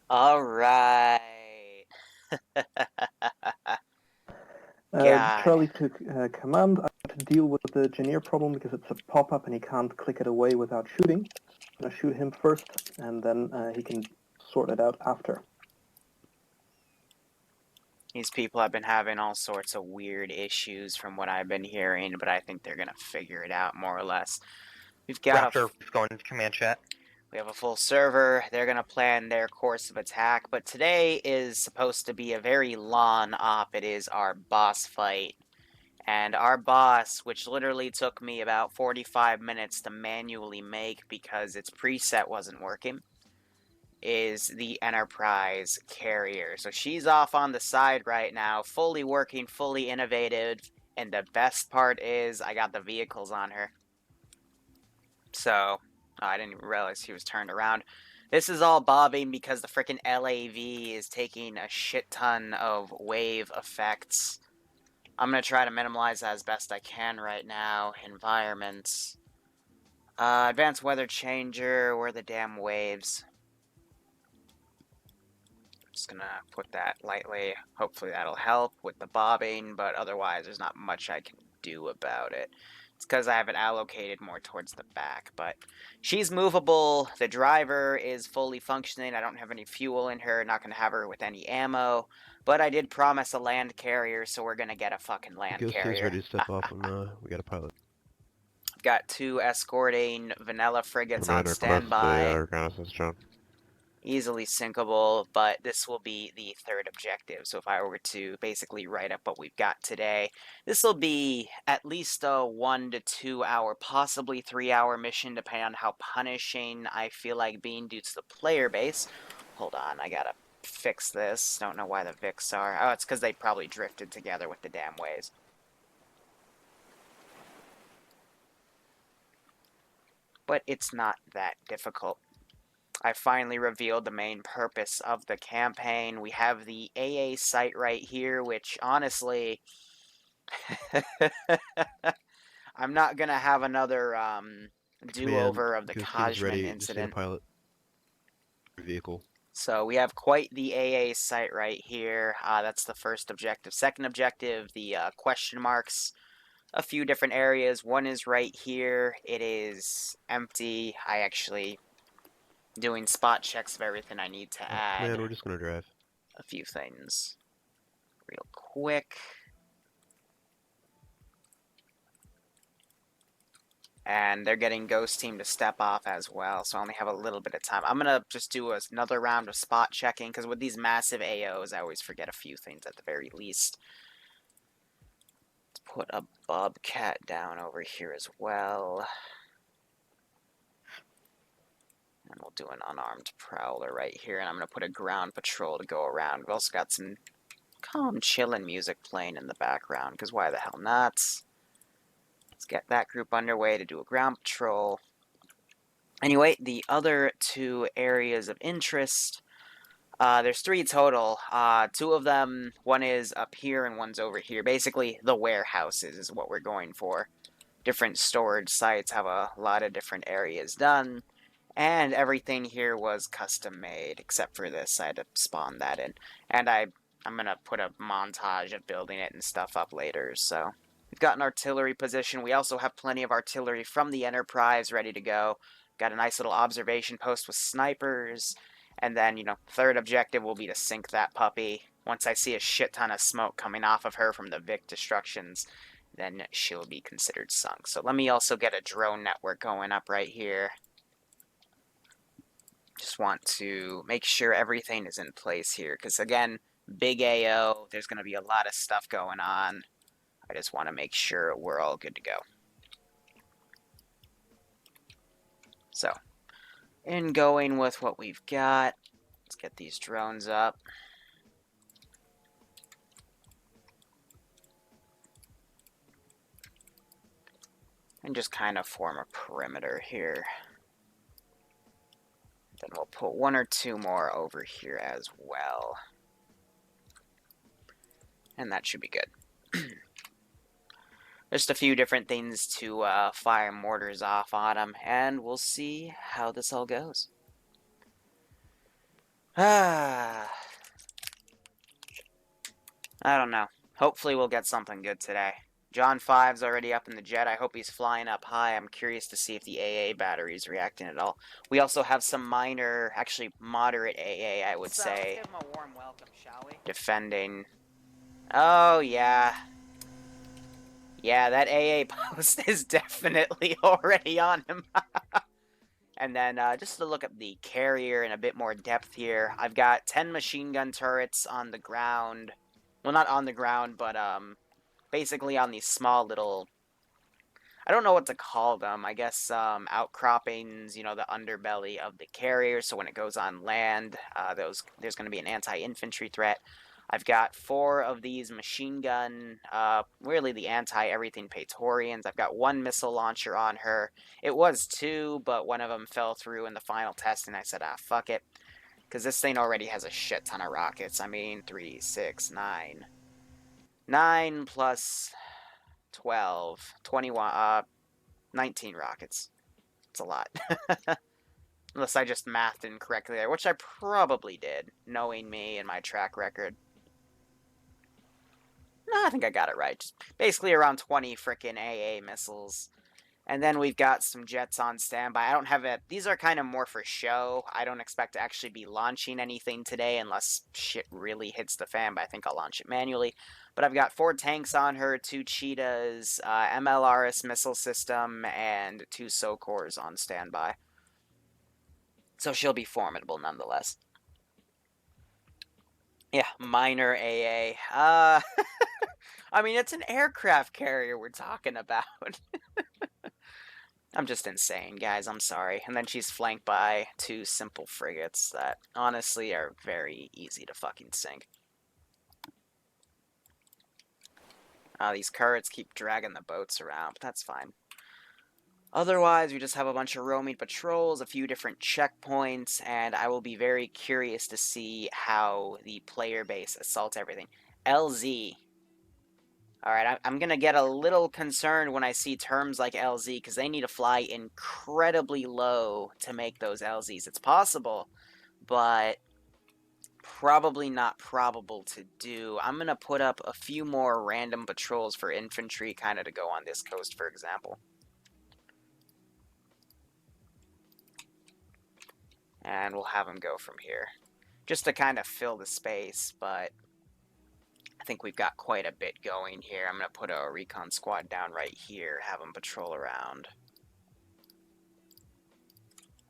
All right. God. Charlie to command. I have to deal with the engineer problem because it's a pop-up and he can't click it away without shooting. I'm going to shoot him first, and then he can sort it out after. These people have been having all sorts of weird issues from what I've been hearing, but I think they're going to figure it out more or less. We've got Raptor is going into command chat. We have a full server. They're going to plan their course of attack, but today is supposed to be a very long op. It is our boss fight. And our boss, which literally took me about 45 minutes to manually make because its preset wasn't working, is the Enterprise carrier. So she's off on the side right now, fully working, fully innovative, and the best part is I got the vehicles on her. So, I didn't even realize he was turned around. This is all bobbing because the frickin' LAV is taking a shit ton of wave effects. I'm gonna try to minimize that as best I can right now. Environments. Advanced weather changer. Where are the damn waves? Just gonna put that lightly. Hopefully that'll help with the bobbing, but otherwise there's not much I can do about it. It's because I have it allocated more towards the back, but she's movable. The driver is fully functioning. I don't have any fuel in her. Not gonna have her with any ammo, but I did promise a land carrier, so we're gonna get a fucking land Ghost team's carrier. ready to step off when we got a pilot. Got 2 escorting vanilla frigates on Commander, standby. reconnaissance John. Easily sinkable, but this will be the 3rd objective. So if I were to basically write up what we've got today, this will be at least a 1 to 2 hour, possibly 3-hour mission, depending on how punishing I feel like being due to the player base. Hold on, I gotta fix this. Don't know why the Vics are. Oh, it's because they probably drifted together with the damn waves. But it's not that difficult. I finally revealed the main purpose of the campaign. We have the AA site right here, which honestly, I'm not going to have another do-over of the Ghost team's Kajman ready to incident. pilot vehicle. So we have quite the AA site right here. That's the first objective. Second objective, the question marks. A few different areas. One is right here. It is empty. I actually doing spot checks of everything I need to add. Command, we're just gonna drive. A few things real quick. And they're getting Ghost Team to step off as well, so I only have a little bit of time. I'm going to just do another round of spot checking, because with these massive AOs, I always forget a few things at the very least. Let's put a Bobcat down over here as well. And we'll do an unarmed prowler right here, and I'm going to put a ground patrol to go around. We've also got some calm, chillin' music playing in the background, because why the hell not? Let's get that group underway to do a ground patrol. Anyway, the other 2 areas of interest, there's 3 total. 2 of them, one is up here and one's over here. Basically, the warehouses is what we're going for. Different storage sites have a lot of different areas done. And everything here was custom made, except for this. I had to spawn that in. And I'm going to put a montage of building it and stuff up later, so. We've got an artillery position. We also have plenty of artillery from the Enterprise ready to go. Got a nice little observation post with snipers. And then, third objective will be to sink that puppy. Once I see a shit ton of smoke coming off of her from the Vic destructions, then she'll be considered sunk. So let me also get a drone network going up right here. Just want to make sure everything is in place here. Because, again, big AO, there's going to be a lot of stuff going on. I just want to make sure we're all good to go. So, in going with what we've got, let's get these drones up. And just kind of form a perimeter here. Then we'll put 1 or 2 more over here as well. And that should be good. Just a few different things to fire mortars off on them, and we'll see how this all goes. I don't know. Hopefully we'll get something good today. John 5's already up in the jet. I hope he's flying up high. I'm curious to see if the AA battery is reacting at all. We also have some minor, actually moderate AA, I would say. Let's give him a warm welcome, shall we? Defending. Oh, yeah. Yeah, that AA post is definitely already on him. And then just to look at the carrier in a bit more depth here, I've got 10 machine gun turrets on the ground. Well, not on the ground, but basically on these small little, I don't know what to call them. I guess outcroppings, you know, the underbelly of the carrier. So when it goes on land, there's going to be an anti-infantry threat. I've got 4 of these machine gun, really the anti-everything Praetorians. I've got 1 missile launcher on her. It was 2, but one of them fell through in the final test, and I said, fuck it. Because this thing already has a shit ton of rockets. I mean, 3, 6, 9. 9 plus 12, 21, 19 rockets. It's a lot. Unless I just mathed incorrectly there, which I probably did, knowing me and my track record. No, I think I got it right. Just basically around 20 frickin' AA missiles. And then we've got some jets on standby. I don't have it. These are kind of more for show. I don't expect to actually be launching anything today unless shit really hits the fan, but I think I'll launch it manually. But I've got 4 tanks on her, 2 cheetahs, MLRS missile system, and 2 SOCORs on standby. So she'll be formidable nonetheless. Yeah, minor AA. I mean, it's an aircraft carrier we're talking about. I'm just insane, guys. I'm sorry. And then she's flanked by 2 simple frigates that, honestly, are very easy to fucking sink. These turrets keep dragging the boats around, but that's fine. Otherwise, we just have a bunch of roaming patrols, a few different checkpoints, and I will be very curious to see how the player base assaults everything. LZ. Alright, I'm going to get a little concerned when I see terms like LZ, because they need to fly incredibly low to make those LZs. It's possible, but probably not probable to do. I'm going to put up a few more random patrols for infantry, kind of to go on this coast, for example. And we'll have them go from here, just to kind of fill the space, but I think we've got quite a bit going here. I'm going to put a recon squad down right here, have them patrol around.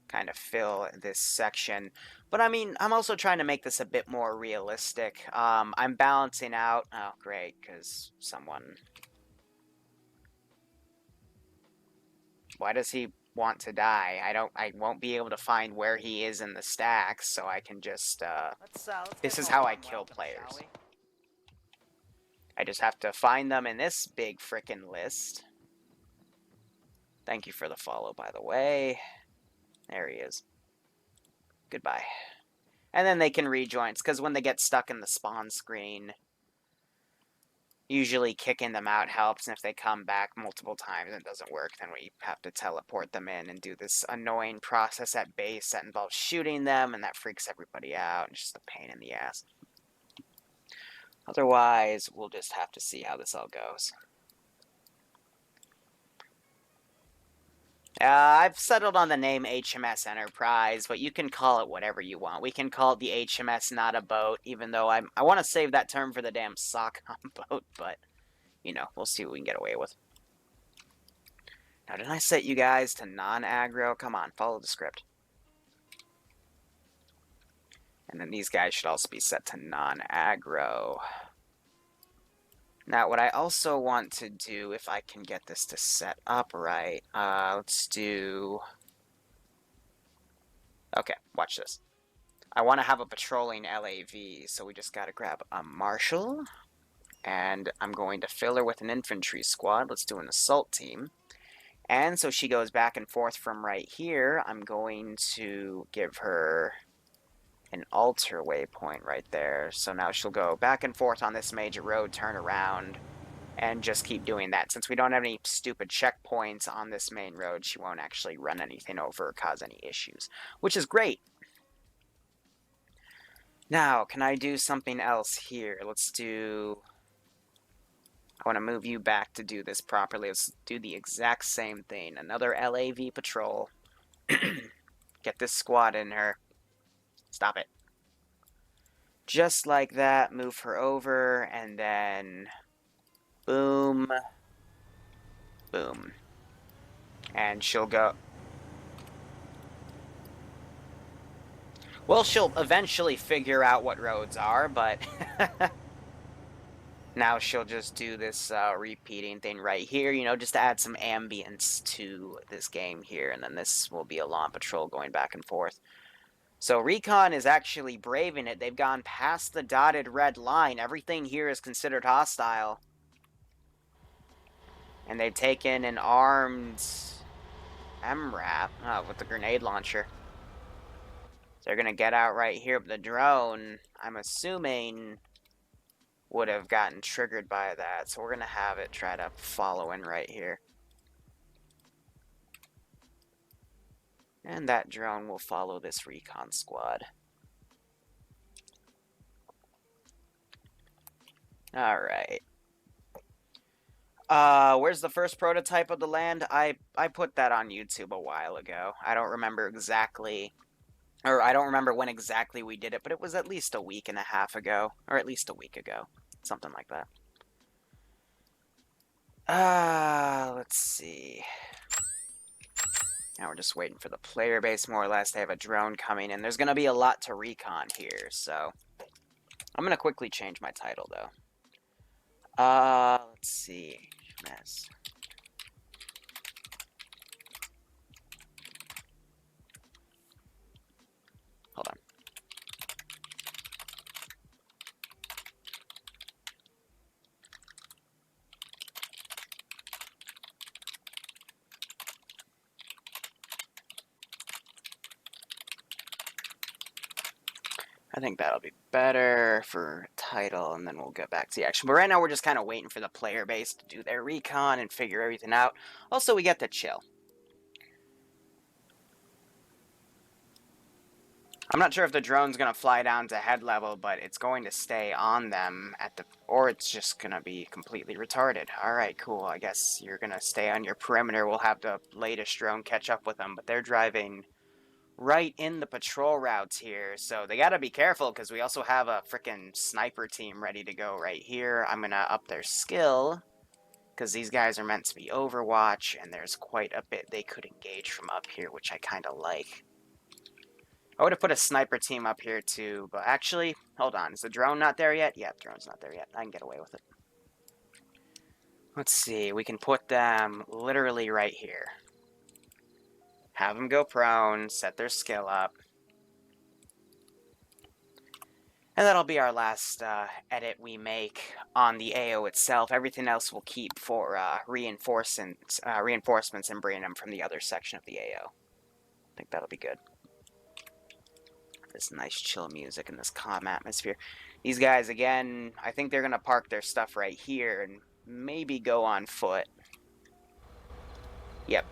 Kind of fill this section. But I mean, I'm also trying to make this a bit more realistic. I'm balancing out... Oh, great, because someone... Why does he want to die? I won't be able to find where he is in the stacks, so I can just... Let's this is give him a how I warm kill welcome, players. shall we? I just have to find them in this big frickin' list. Thank you for the follow, by the way. There he is. Goodbye. And then they can rejoin, because when they get stuck in the spawn screen, usually kicking them out helps, and if they come back multiple times and it doesn't work, then we have to teleport them in and do this annoying process at base that involves shooting them, and that freaks everybody out. It's just a pain in the ass. Otherwise, we'll just have to see how this all goes. I've settled on the name HMS Enterprise, but you can call it whatever you want. We can call it the HMS Not a Boat, even though I want to save that term for the damn SOCOM boat, but, you know, we'll see what we can get away with. Now, didn't I set you guys to non-aggro? Come on, follow the script. And then these guys should also be set to non-aggro. Now, what I also want to do, if I can get this to set up right, let's do... Okay, watch this. I want to have a patrolling LAV, so we just got to grab a marshal, and I'm going to fill her with an infantry squad. Let's do an assault team. And so she goes back and forth from right here. I'm going to give her an alter waypoint right there. So now she'll go back and forth on this major road, turn around, and just keep doing that. Since we don't have any stupid checkpoints on this main road, she won't actually run anything over or cause any issues, which is great. Now, can I do something else here? Let's do... I want to move you back to do this properly. Let's do the exact same thing. Another LAV patrol. Get this squad in her. Stop it. Just like that, move her over, and then... boom. Boom. And she'll go... well, she'll eventually figure out what roads are, but... now she'll just do this repeating thing right here, you know, just to add some ambience to this game here, and then this will be a lawn patrol going back and forth. So Recon is actually braving it. They've gone past the dotted red line. Everything here is considered hostile. And they've taken an armed MRAP with the grenade launcher. So they're going to get out right here. But the drone, I'm assuming, would have gotten triggered by that. So we're going to have it try to follow in right here. And that drone will follow this recon squad. Alright. Where's the first prototype of the land? I put that on YouTube a while ago. I don't remember exactly, or I don't remember when exactly we did it, but it was at least a week and a half ago, or at least a week ago. Something like that. Let's see. Now we're just waiting for the player base, more or less. They have a drone coming in. There's going to be a lot to recon here, so... I'm going to quickly change my title, though. Let's see. Mess. Hold on. I think that'll be better for title, and then we'll get back to the action. But right now, we're just kind of waiting for the player base to do their recon and figure everything out. Also, we get to chill. I'm not sure if the drone's going to fly down to head level, but it's going to stay on them at the... or it's just going to be completely retarded. Alright, cool. I guess you're going to stay on your perimeter. We'll have the latest drone catch up with them, but they're driving right in the patrol routes here, so they gotta be careful, because we also have a frickin' sniper team ready to go right here. I'm gonna up their skill, because these guys are meant to be Overwatch, and there's quite a bit they could engage from up here, which I kinda like. I would have put a sniper team up here too, but actually, hold on, is the drone not there yet? Yeah, the drone's not there yet. I can get away with it. Let's see, we can put them literally right here. Have them go prone, set their skill up. And that'll be our last edit we make on the AO itself. Everything else we'll keep for reinforcements and bringing them from the other section of the AO. I think that'll be good. This nice chill music and this calm atmosphere. These guys, again, I think they're going to park their stuff right here and maybe go on foot. Yep.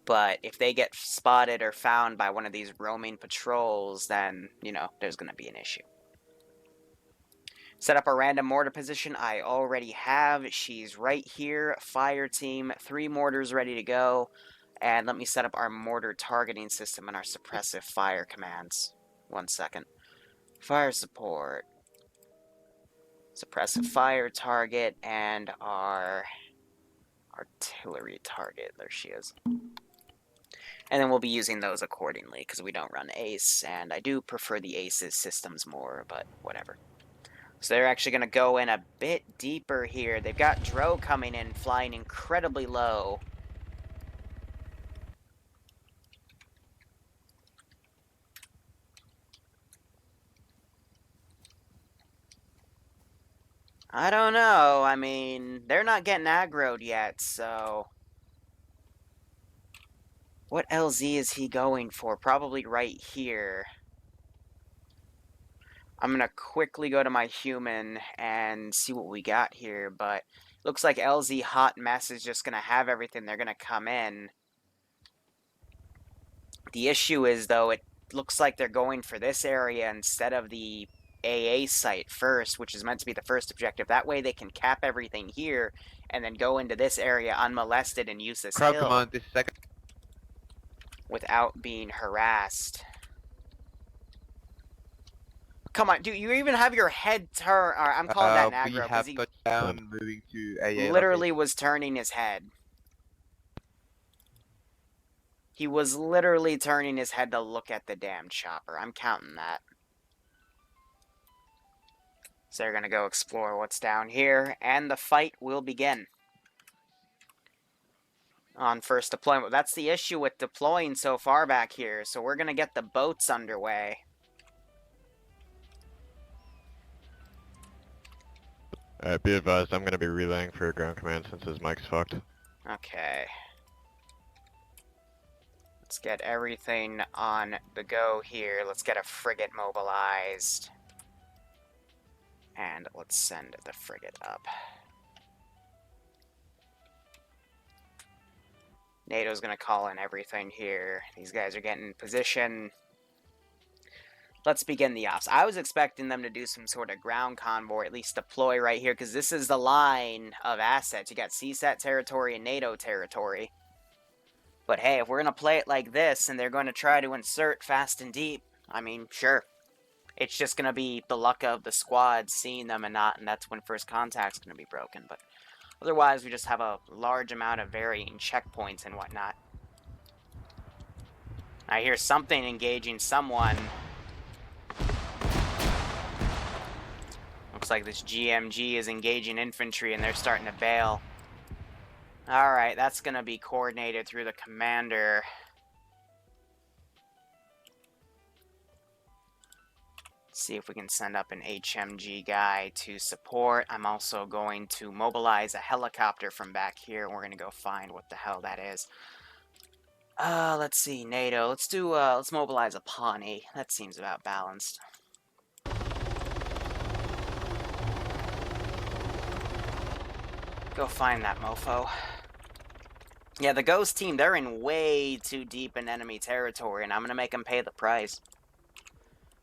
But if they get spotted or found by one of these roaming patrols, then, you know, there's going to be an issue. Set up a random mortar position. I already have. She's right here. Fire team. 3 mortars ready to go. And let me set up our mortar targeting system and our suppressive fire commands. 1 second. Fire support. Suppressive fire target. And our artillery target. There she is. And then we'll be using those accordingly, because we don't run ACE, and I do prefer the ACE's systems more, but whatever. So they're actually going to go in a bit deeper here. They've got Dro coming in, flying incredibly low. I don't know. I mean, they're not getting aggroed yet, so... what LZ is he going for? Probably right here. I'm going to quickly go to my human and see what we got here, but looks like LZ Hot Mess is just going to have everything. They're going to come in. The issue is, though, looks like they're going for this area instead of the AA site first, which is meant to be the first objective. That way they can cap everything here and then go into this area unmolested and use this Crowd hill command, this is second. without being harassed. Come on, dude, you even have your head turn. I'm calling that an We aggro because have he got down, moving to AA literally location. was turning his head. He was literally turning his head to look at the damn chopper. I'm counting that. So they're going to go explore what's down here, and the fight will begin. On first deployment. That's the issue with deploying so far back here, so we're going to get the boats underway. Alright, be advised, I'm going to be relaying for ground command since his mic's fucked. Okay. Let's get everything on the go here. Let's get a frigate mobilized. And let's send the frigate up. NATO's going to call in everything here. These guys are getting in position. Let's begin the ops. I was expecting them to do some sort of ground convoy, at least deploy right here, because this is the line of assets. You got CSAT territory and NATO territory. But hey, if we're going to play it like this, and they're going to try to insert fast and deep, I mean, sure. It's just going to be the luck of the squad seeing them and not, and that's when first contact's going to be broken. But otherwise, we just have a large amount of varying checkpoints and whatnot. I hear something engaging someone. Looks like this GMG is engaging infantry and they're starting to bail. Alright, that's going to be coordinated through the commander. See if we can send up an HMG guy to support. I'm also going to mobilize a helicopter from back here. We're going to go find what the hell that is. Let's see, NATO. Let's mobilize a Pawnee. That seems about balanced. Go find that mofo. Yeah, the Ghost team, they're in way too deep in enemy territory, and I'm going to make them pay the price.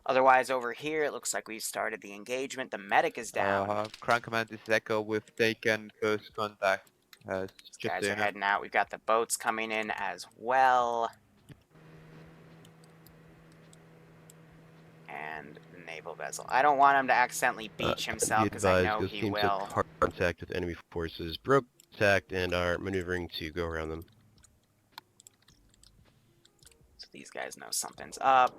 Otherwise, over here, it looks like we've started the engagement. The medic is down. Ground command, this is Echo. We've taken first contact. These Just guys so are you know. heading out. We've got the boats coming in as well. And the naval vessel. I don't want him to accidentally beach himself, because I know he will. Hard contact with enemy forces, broke contact, and are maneuvering to go around them. So these guys know something's up.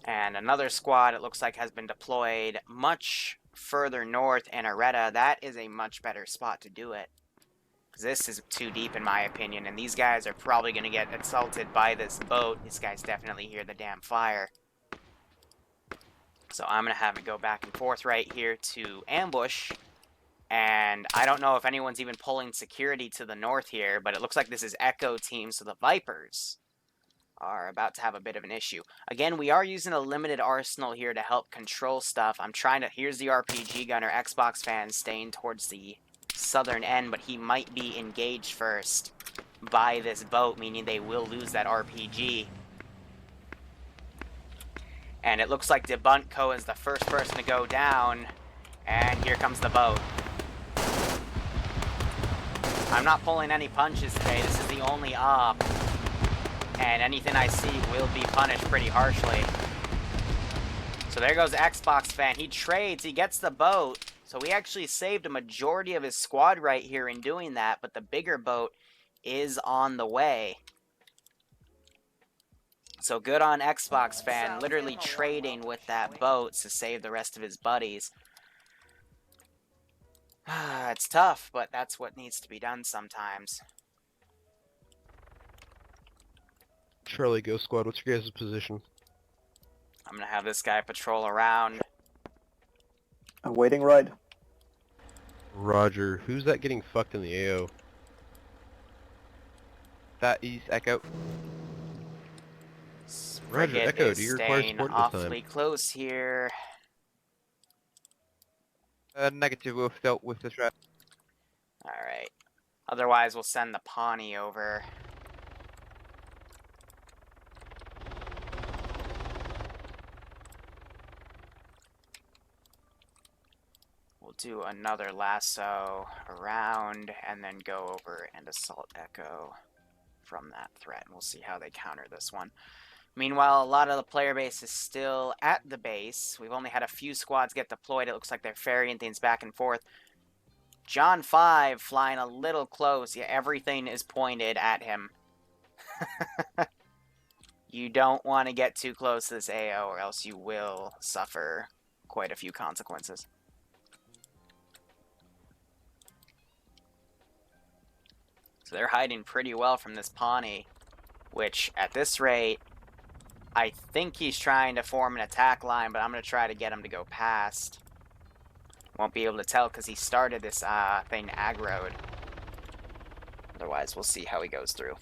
And another squad, it looks like, has been deployed much further north in Areta. That is a much better spot to do it. This is too deep, in my opinion, and these guys are probably going to get assaulted by this boat. These guys definitely hear the damn fire. So I'm going to have it go back and forth right here to ambush. And I don't know if anyone's even pulling security to the north here, but it looks like this is Echo team, so the Vipers are about to have a bit of an issue. Again, we are using a limited arsenal here to help control stuff. I'm trying to... Here's the RPG gunner, Xbox fan, staying towards the southern end, but he might be engaged first by this boat, meaning they will lose that RPG. And it looks like Debuntco is the first person to go down, and here comes the boat. I'm not pulling any punches today. This is the only op. And anything I see will be punished pretty harshly. So there goes Xbox fan. He trades, he gets the boat. So we actually saved a majority of his squad right here in doing that, but the bigger boat is on the way. So good on Xbox fan, literally trading with that boat to save the rest of his buddies. It's tough, but that's what needs to be done sometimes. Charlie, Ghost Squad, what's your guys' position? I'm gonna have this guy patrol around. Awaiting right. Roger. Who's that getting fucked in the AO? That is Echo. Roger, Frigate Echo, is do you require staying support this time? awfully close here. Negative, we've dealt with this right. Alright. Otherwise, we'll send the Pawnee over. do another lasso around and then go over and assault Echo from that threat. We'll see how they counter this one. Meanwhile, a lot of the player base is still at the base. We've only had a few squads get deployed. It looks like they're ferrying things back and forth. John 5 flying a little close. Yeah, everything is pointed at him. You don't want to get too close to this AO or else you will suffer quite a few consequences. So they're hiding pretty well from this Pawnee, which at this rate, I think he's trying to form an attack line, but I'm going to try to get him to go past. Won't be able to tell because he started this thing aggroed. Otherwise, we'll see how he goes through.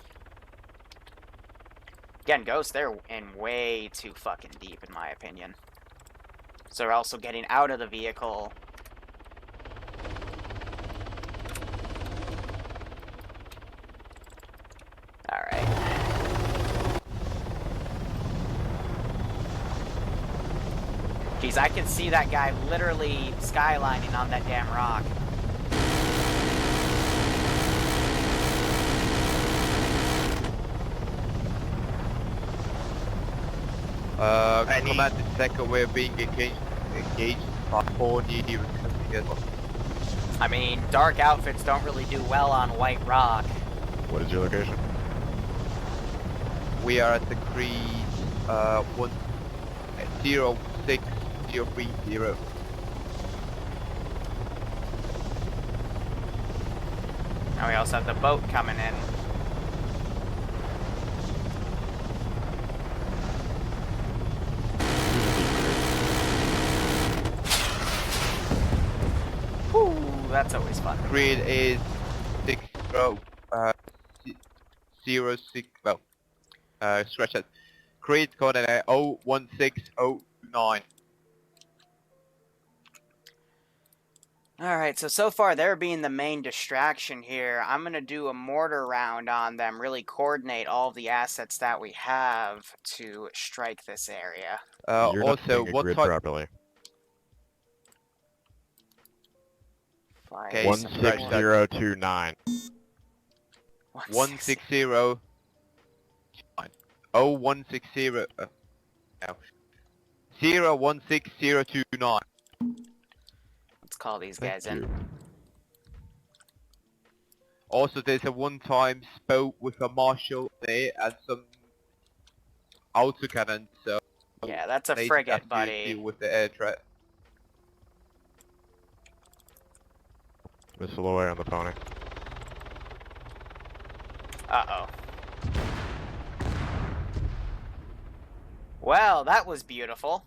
Again, Ghost, they're in way too fucking deep, in my opinion. So they're also getting out of the vehicle. Alright. Jeez, I can see that guy literally skylining on that damn rock. Command and second, we're being engaged by 4 needy together. I mean, dark outfits don't really do well on white rock. What is your location? We are at the crease 106030. Now we also have the boat coming in. Whew, that's always fun. Creed is 06, well, scratch that. Creed coordinate 01609. Alright, so far they're being the main distraction here. I'm going to do a mortar round on them, really coordinate all of the assets that we have to strike this area. You're not Also, seeing a what grid type? properly. Okay, 16029. 160. 0160. No. 016029. Let's call these guys in. Also, there's a one-time boat with a marshal there and some autocannon, so Yeah, that's a they frigate, have to buddy. deal with the air threat. Missile away on the Pony. Uh-oh. Well, that was beautiful.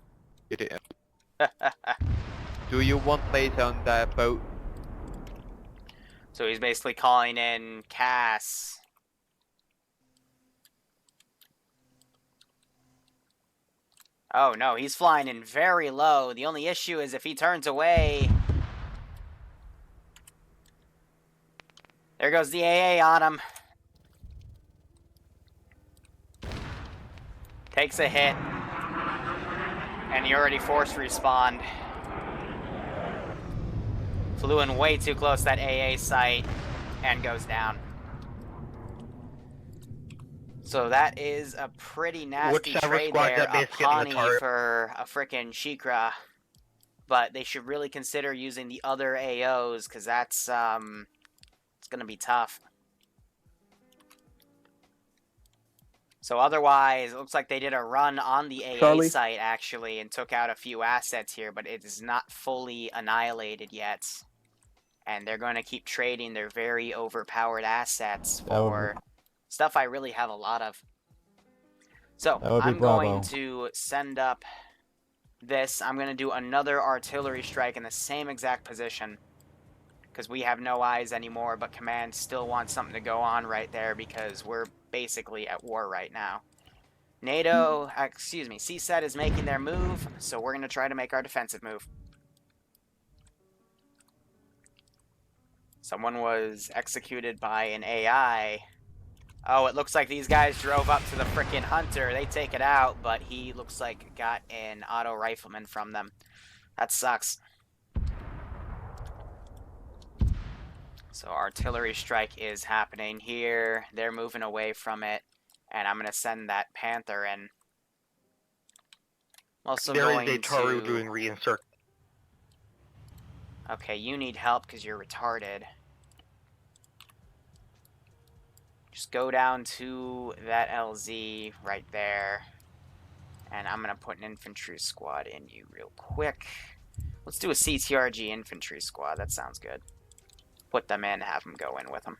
Get it in. Do you want later on that boat? So he's basically calling in Cass. Oh no, he's flying in very low. The only issue is if he turns away... There goes the AA on him. Takes a hit. And he already force respawned. Flew in way too close to that AA site and goes down. So that is a pretty nasty trade there, a Pawnee for a frickin' Shikra. But they should really consider using the other AOs, because that's, it's gonna be tough. So otherwise, it looks like they did a run on the AA Charlie? site, actually, and took out a few assets here, but it is not fully annihilated yet. And they're going to keep trading their very overpowered assets for stuff I really have a lot of. So, I'm going to send up this. I'm going to do another artillery strike in the same exact position. Because we have no eyes anymore, but Command still wants something to go on right there because we're basically at war right now. NATO, excuse me, CSAT is making their move, so we're going to try to make our defensive move. Someone was executed by an AI. Oh, it looks like these guys drove up to the frickin' Hunter. They take it out, but he looks like got an auto rifleman from them. That sucks. So artillery strike is happening here. They're moving away from it. And I'm going to send that Panther in. I'm also There is going a Taru to... doing reinsert. Okay, you need help because you're retarded. Just go down to that LZ right there. And I'm going to put an infantry squad in you real quick. Let's do a CTRG infantry squad. That sounds good. Put them in, have them go in with them.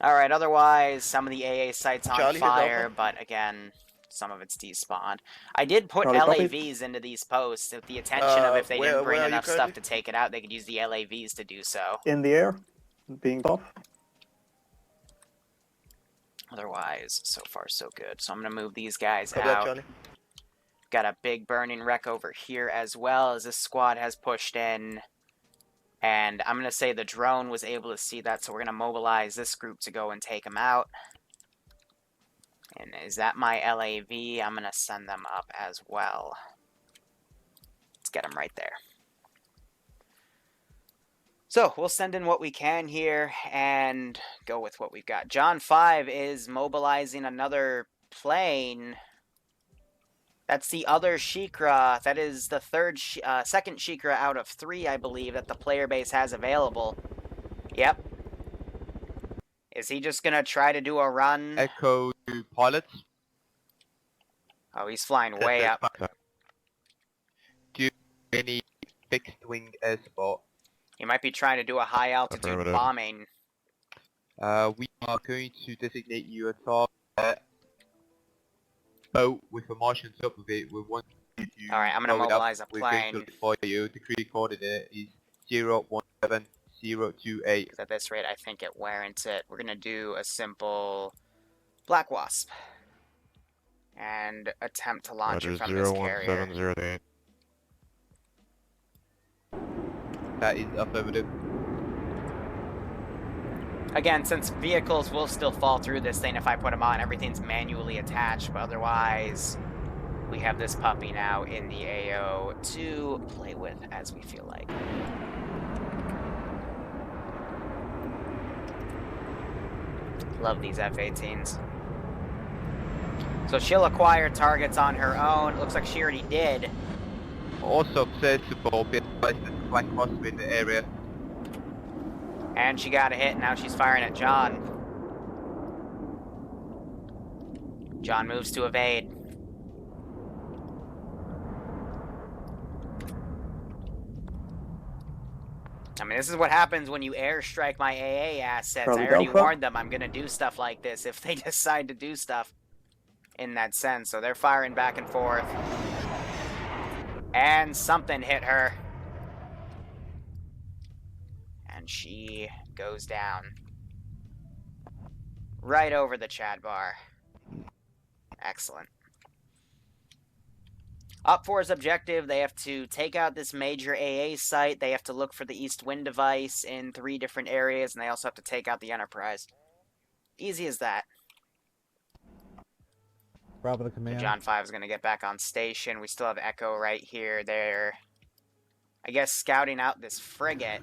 Alright, otherwise, some of the AA sites on Charlie, here's fire, Alpha. but again, some of it's despawned. I did put Charlie, copy. LAVs into these posts with the intention of if they didn't bring where are you enough stuff currently? to take it out, they could use the LAVs to do so. In the air, being off. Otherwise, so far so good. So I'm going to move these guys Copy that, out. Charlie. Got a big burning wreck over here as well as this squad has pushed in. And I'm going to say the drone was able to see that, so we're going to mobilize this group to go and take them out. And is that my LAV? I'm going to send them up as well. Let's get them right there. So, we'll send in what we can here and go with what we've got. John 5 is mobilizing another plane. That's the other Shikra. That is the second Shikra out of 3, I believe, that the player base has available. Yep. Is he just going to try to do a run? Echo to pilots. Oh, he's flying way up. Do you have any fixed wing air support? He might be trying to do a high altitude Affirmative. bombing. We are going to designate you a target boat with a Martian top of it. We want you to Alright, I'm gonna blow it up. mobilize a We're going plane. to deploy you. The crew coordinate is 017028. Because at this rate, I think it warrants it. We're going to do a simple Black Wasp. And attempt to launch Roger, it from this carrier. 01708. That is affirmative. Again, since vehicles will still fall through this thing if I put them on, everything's manually attached, but otherwise, we have this puppy now in the AO to play with as we feel like. Love these F-18s. So she'll acquire targets on her own. Looks like she already did. Also sensible, be advised that Black Wasp in the area. And she got a hit, now she's firing at John. John moves to evade. I mean, this is what happens when you airstrike my AA assets. Charlie I already Alpha. warned them I'm gonna do stuff like this if they decide to do stuff in that sense. So they're firing back and forth. And something hit her. And she goes down. Right over the Chad bar. Excellent. Up 4's objective, they have to take out this major AA site, they have to look for the East Wind device in 3 different areas, and they also have to take out the Enterprise. Easy as that. Bravo to command. John 5 is going to get back on station. We still have Echo right here. They're, I guess, scouting out this frigate.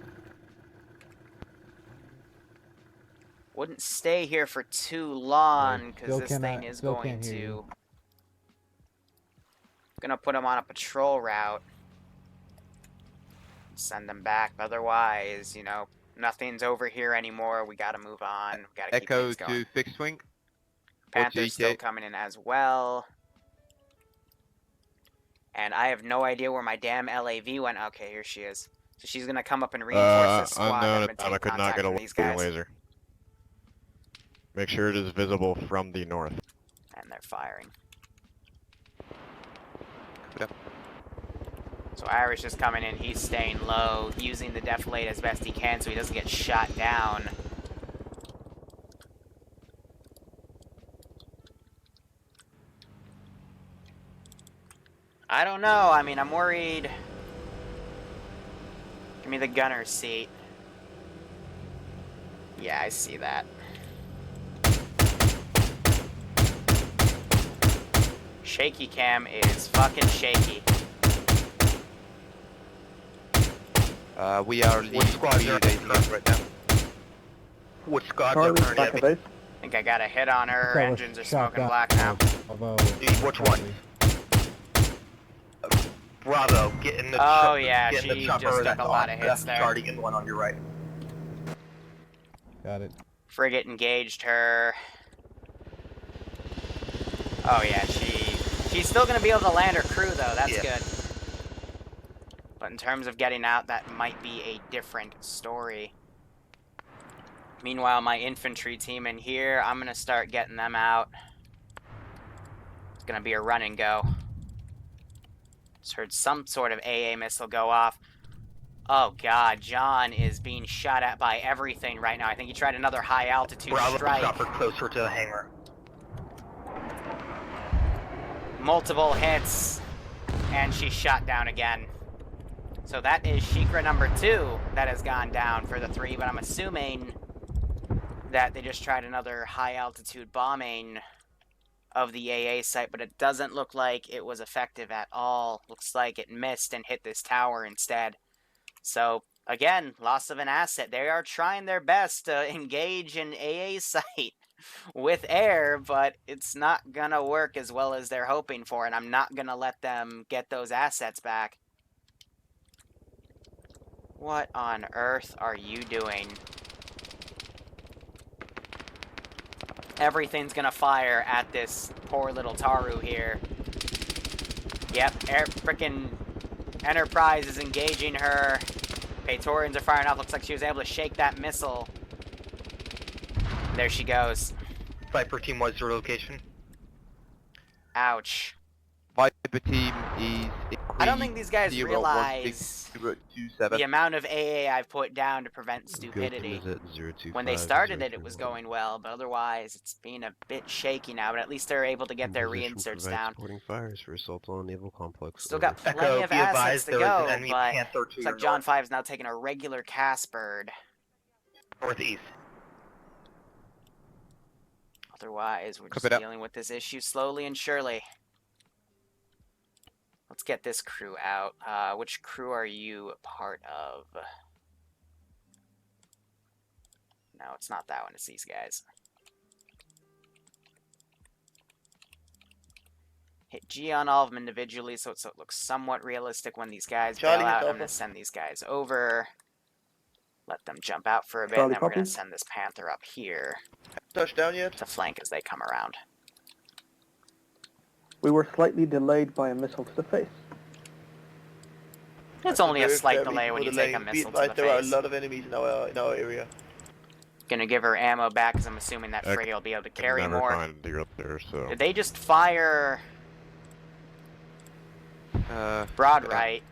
Wouldn't stay here for too long, because this thing is going to... Gonna put them on a patrol route. Send them back. Otherwise, you know, nothing's over here anymore. We gotta move on. We gotta keep Echo things going. to fixed wing. Panther's still coming in as well. And I have no idea where my damn LAV went. Okay, here she is. So she's gonna come up and reinforce this squad. Unknown, and I could not get a these look guys. laser. Make sure it is visible from the north. And they're firing. Yep. So Irish is coming in, he's staying low, using the deflate as best he can so he doesn't get shot down. I don't know, I mean, I'm worried. Give me the gunner's seat. Yeah, I see that. Shaky cam is fucking shaky. We are the What squads are days right now. What squads are Charlie, currently back to at base. I think I got a hit on her. Her That was engines are shot smoking down, black now. Although, Which one? Bravo, get in the Oh yeah, get in the she chopper. just took That's a lot of hits that's there. Charlie, get the one on your right. got it. Frigate engaged her. Oh yeah, she's still gonna be able to land her crew though. That's Yeah. good. But in terms of getting out, that might be a different story. Meanwhile, my infantry team in here, I'm gonna start getting them out. It's gonna be a run and go. Just heard some sort of AA missile go off. Oh god, John is being shot at by everything right now. I think he tried another high altitude Bravo, strike. chopper closer to the hangar. Multiple hits, and she's shot down again. So that is Shikra number 2 that has gone down for the 3, but I'm assuming that they just tried another high altitude bombing of the AA site, but it doesn't look like it was effective at all. Looks like it missed and hit this tower instead. So again, loss of an asset. They are trying their best to engage an AA site with air, but it's not gonna work as well as they're hoping for, and I'm not gonna let them get those assets back. What on earth are you doing? Everything's gonna fire at this poor little Taru here. Yep, frickin' Enterprise is engaging her. Praetorians are firing off. Looks like she was able to shake that missile. There she goes. Viper team, what's your location? Ouch. Viper team is... I don't think these guys realize 027. the amount of AA I've put down to prevent Gotham stupidity. is at 025, When they started it, it was going well, but otherwise it's being a bit shaky now, but at least they're able to get their reinserts down. Supporting fires for assault on naval complex. Still got Echo, plenty of be assets advised to there is an go, enemy but Panther to looks your like John north. 5 is now taking a regular Casbird. Northeast. Otherwise, we're just Copy that. dealing with this issue slowly and surely. Let's get this crew out. Which crew are you a part of? No, it's not that one. It's these guys. Hit G on all of them individually so it looks somewhat realistic when these guys bail Charlie, out. hit I'm Alpha. going to send these guys over. Let them jump out for a bit, Charlie, and then we're going copy. to send this Panther up here Touchdown yet? to flank as they come around. We were slightly delayed by a missile to the face. It's only a slight delay when you take a missile to the There are a face. lot of enemies in our area. Gonna give her ammo back because I'm assuming that frigate will be able to carry more. To get up there, so. Did they just fire broad right?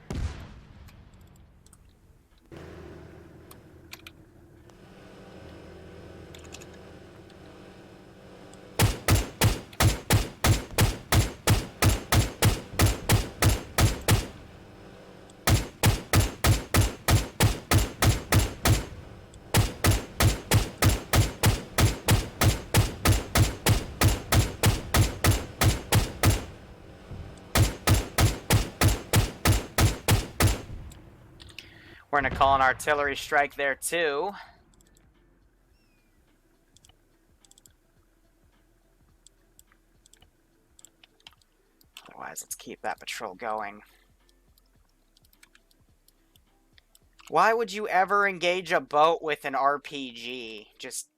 We're gonna call an artillery strike there too. Otherwise, let's keep that patrol going. Why would you ever engage a boat with an RPG? Just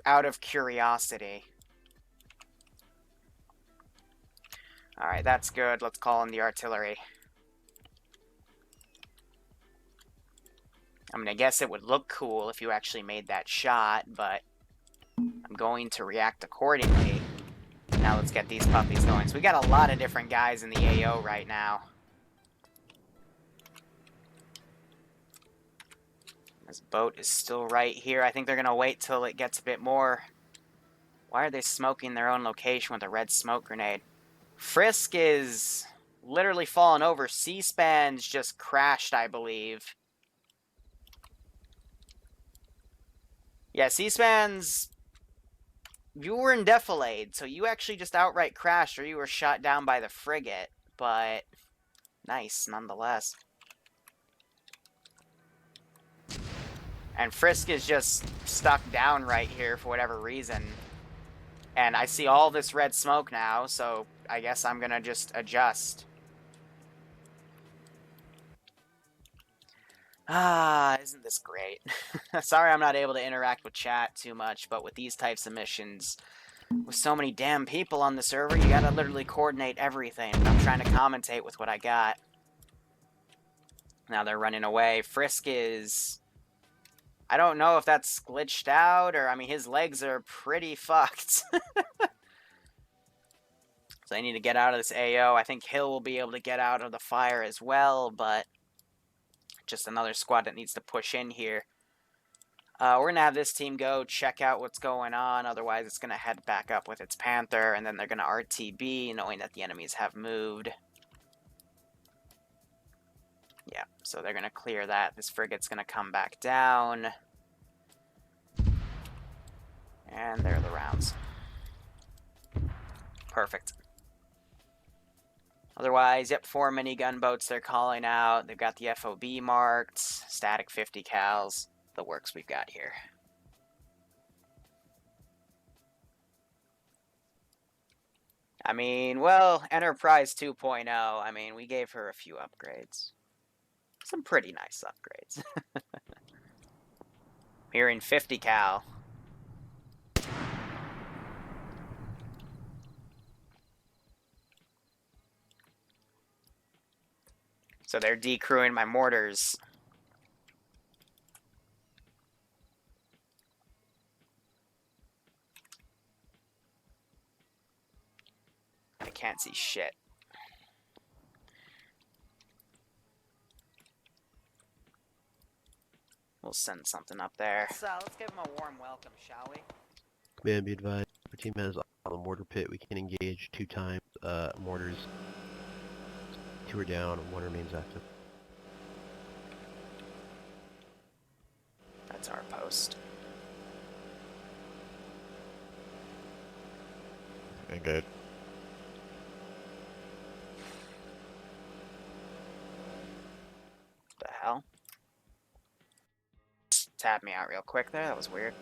out of curiosity. Alright, that's good. Let's call in the artillery. I mean, I guess it would look cool if you actually made that shot, but I'm going to react accordingly. Now let's get these puppies going. So we got a lot of different guys in the AO right now. This boat is still right here. I think they're going to wait till it gets a bit more. Why are they smoking their own location with a red smoke grenade? Frisk is literally falling over. C-SPAN's just crashed, I believe. Yeah, C-SPAN's... You were in defilade, so you actually just outright crashed or you were shot down by the frigate. But nice, nonetheless. And Frisk is just stuck down right here for whatever reason. And I see all this red smoke now, so I guess I'm gonna just adjust. Ah, isn't this great? Sorry I'm not able to interact with chat too much, but with these types of missions, with so many damn people on the server, you gotta literally coordinate everything. I'm trying to commentate with what I got. Now they're running away. Frisk is... I don't know if that's glitched out, or, I mean, his legs are pretty fucked. So I need to get out of this AO. I think Hill will be able to get out of the fire as well, but just another squad that needs to push in here. We're going to have this team go check out what's going on. Otherwise, it's going to head back up with its Panther, and then they're going to RTB, knowing that the enemies have moved. Yeah, so they're going to clear that. This frigate's going to come back down. And there are the rounds. Perfect. Otherwise, yep, 4 minigun boats they're calling out. They've got the FOB marked, static 50 cals, the works we've got here. I mean, well, Enterprise 2.0, I mean, we gave her a few upgrades. Some pretty nice upgrades. Hearing 50 cal. So they're decrewing my mortars. I can't see shit. We'll send something up there. So let's give them a warm welcome, shall we? Command be advised, our team has on the mortar pit. We can engage 2 times. Mortars. 2 are down, 1 remains active. That's our post. Good. The hell? Tap me out real quick there. That was weird.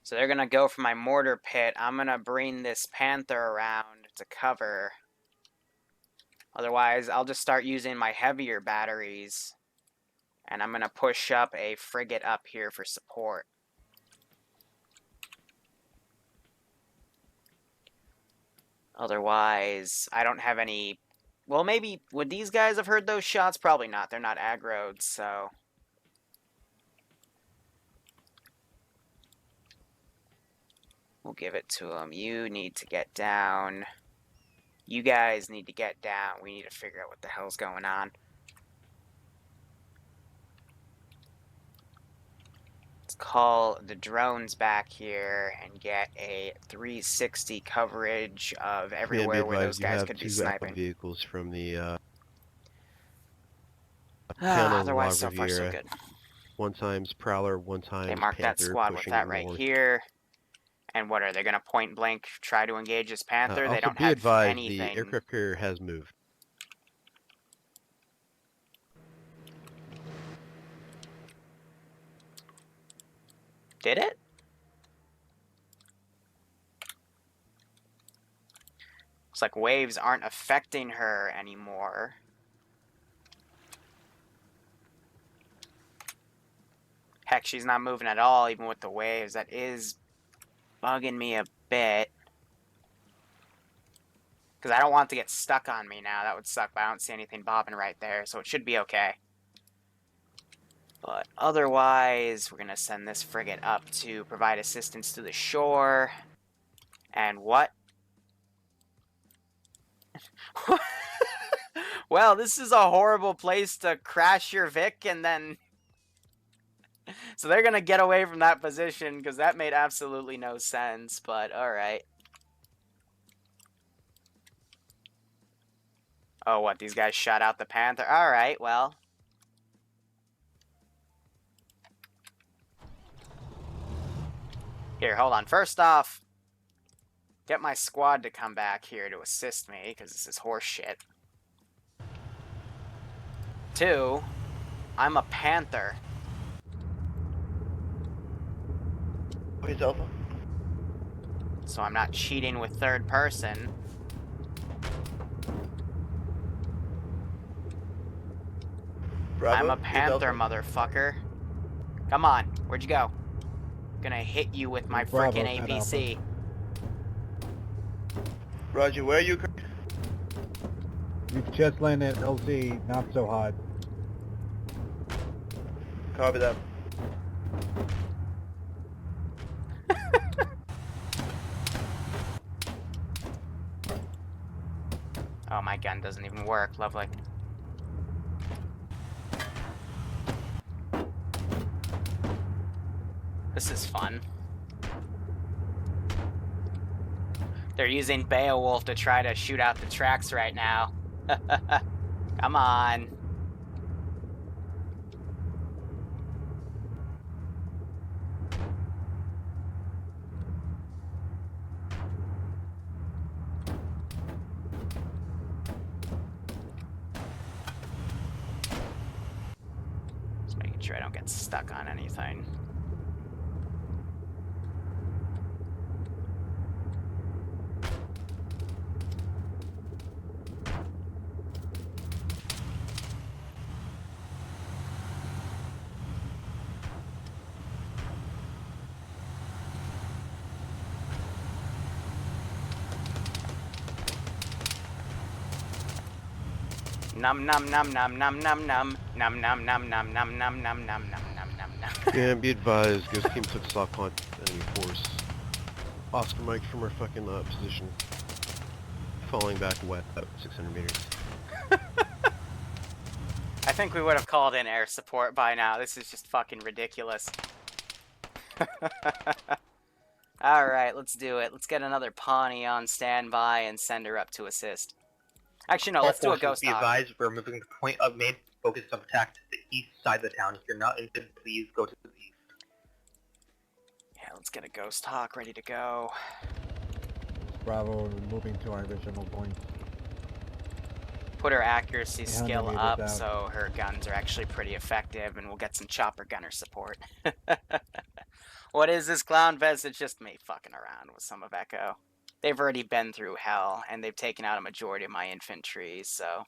So they're gonna go for my mortar pit. I'm gonna bring this Panther around to cover. Otherwise, I'll just start using my heavier batteries. And I'm gonna push up a frigate up here for support. Otherwise, I don't have any... Well, maybe... Would these guys have heard those shots? Probably not. They're not aggroed, so... We'll give it to them. You need to get down. You guys need to get down. We need to figure out what the hell's going on. Let's call the drones back here and get a 360 coverage of everywhere where those guys could be sniping. Vehicles from the panel Otherwise, so log far, so review. good. 1 times Prowler, 1 times They marked that Panther, squad with pushing that right north. here. And what are they going to point blank try to engage this Panther? They Also, don't be have advised, anything. the aircraft carrier has moved. Did it? Looks like waves aren't affecting her anymore. Heck, she's not moving at all, even with the waves. That is bugging me a bit. Because I don't want it to get stuck on me now. That would suck, but I don't see anything bobbing right there, so it should be okay. But otherwise, we're going to send this frigate up to provide assistance to the shore. And what? Well, this is a horrible place to crash your Vic and then... So they're going to get away from that position because that made absolutely no sense, but alright. Oh, what? These guys shot out the Panther? Alright, well... Here, hold on. First off, get my squad to come back here to assist me, because this is horse shit. 2, I'm a Panther. He's Alpha. So I'm not cheating with third person. Bravo. I'm a he's panther, Alpha. motherfucker. Come on, where'd you go? Gonna hit you with my Bravo, frickin' Ted APC. Roger, where are you? You've just landed at LZ, not so hot. Copy that. Oh, my gun doesn't even work. Lovely. This is fun. They're using Beowulf to try to shoot out the tracks right now. Come on. Just making sure I don't get stuck on anything. Num num num num num num num num num num num num num num num num num num. Yeah, be advised, Ghost Team took stock on enemy force. Oscar Mike from our fucking position. Falling back west about 600 meters. I think we would have called in air support by now. This is just fucking ridiculous. Alright, let's do it. Let's get another Pawnee on standby and send her up to assist. Actually, no, let's do a ghost Be hawk. advised, we're moving the point of main focus of attack to the east side of the town. If you're not interested, please go to the east. Yeah, let's get a ghost hawk ready to go. Bravo, we're moving to our original point. Put her accuracy 800 skill meters up out. so her guns are actually pretty effective, and we'll get some chopper gunner support. What is this clown fest? It's just me fucking around with some of Echo. They've already been through hell, and they've taken out a majority of my infantry, so...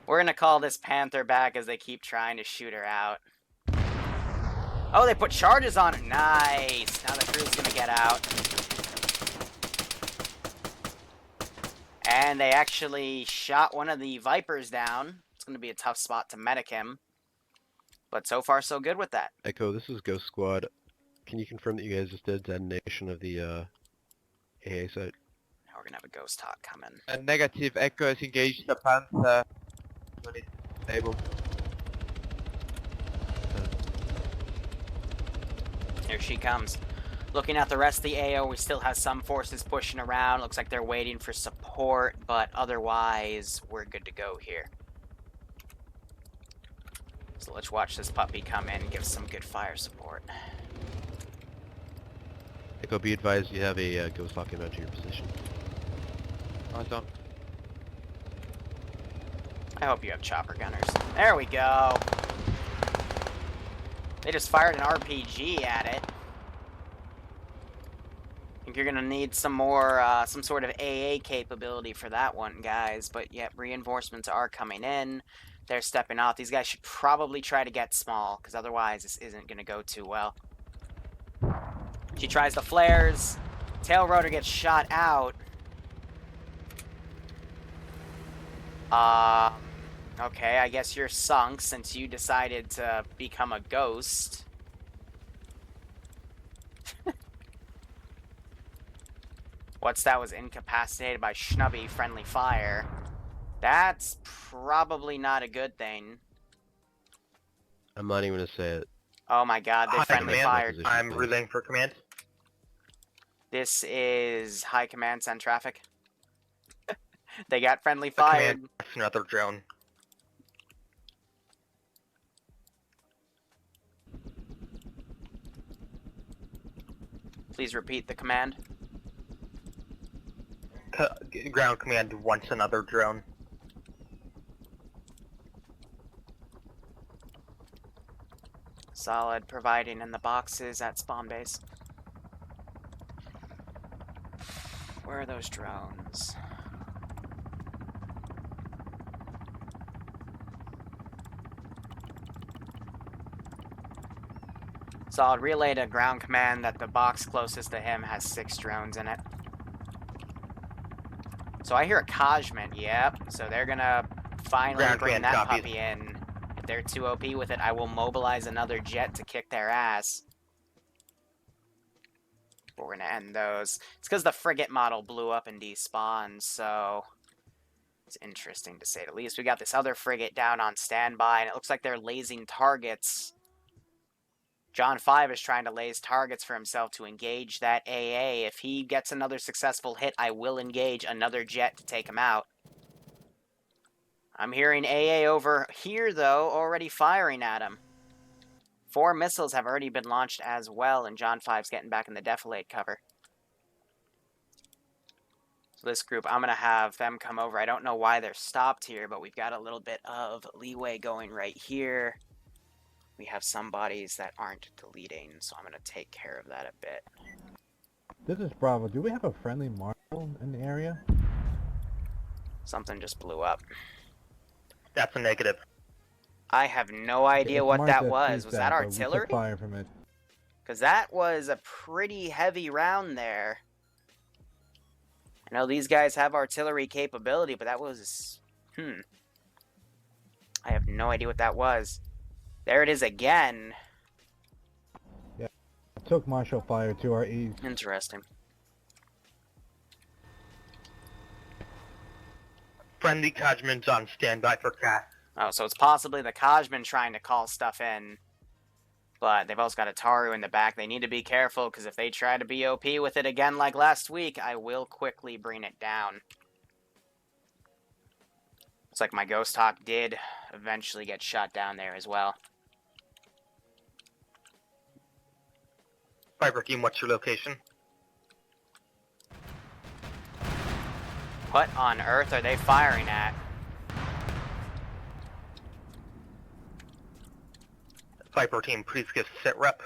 We're gonna call this Panther back as they keep trying to shoot her out. Oh, they put charges on it! Nice! Now the crew's gonna get out. And they actually shot one of the Vipers down. It's gonna be a tough spot to medic him. But so far, so good with that. Echo, this is Ghost Squad. Can you confirm that you guys just did detonation of the AA site? Now we're gonna have a ghost hawk coming. A negative. Echo has engaged the Panther. Unit stable. Here she comes. Looking at the rest of the AO, we still have some forces pushing around. Looks like they're waiting for support, but otherwise, we're good to go here. So let's watch this puppy come in and give some good fire support. Echo, be advised you have a Ghost Hawk inbound to your position. Nice one. I hope you have chopper gunners. There we go. They just fired an RPG at it. I think you're gonna need some more, some sort of AA capability for that one, guys. But yet, reinforcements are coming in. They're stepping out. These guys should probably try to get small, because otherwise this isn't gonna go too well. She tries the flares. Tail rotor gets shot out. Okay, I guess you're sunk since you decided to become a ghost. What's that? Was incapacitated by Schnubby friendly fire. That's probably not a good thing. I'm not even gonna say it. Oh my god, they High friendly command. fired. Position, I'm please. relaying for command. This is high command, send traffic. They got friendly The fired. command, another drone. Please repeat the command. Ground command wants another drone. Solid, providing in the boxes at spawn base. Where are those drones? Solid. Relay to ground command that the box closest to him has 6 drones in it. So I hear a Kajman, yep. So they're gonna finally Ground bring command that copies. puppy in. If they're too OP with it, I will mobilize another jet to kick their ass. But we're gonna end those. It's because the frigate model blew up and despawned, so it's interesting to say the least. We got this other frigate down on standby, and it looks like they're lasing targets. John 5 is trying to laze targets for himself to engage that AA. If he gets another successful hit, I will engage another jet to take him out. I'm hearing AA over here, though, already firing at him. 4 missiles have already been launched as well, and John 5's getting back in the defilade cover. So this group, I'm going to have them come over. I don't know why they're stopped here, but we've got a little bit of leeway going right here. We have some bodies that aren't deleting, so I'm going to take care of that a bit. This is Bravo. Do we have a friendly marshal in the area? Something just blew up. That's a negative. I have no idea It's what marked that as was. Was CSAT, that but we took artillery? fire from it. Because that was a pretty heavy round there. I know these guys have artillery capability, but that was... I have no idea what that was. There it is again. Yeah, took marshal fire to our east. Interesting. Friendly Kajman's on standby for CAT. Oh, so it's possibly the Kajman trying to call stuff in. But they've also got a Taru in the back. They need to be careful, because if they try to be OP with it again like last week, I will quickly bring it down. Looks like my Ghost Hawk did eventually get shot down there as well. Viper team, what's your location? What on earth are they firing at? Viper team, please give sit rep.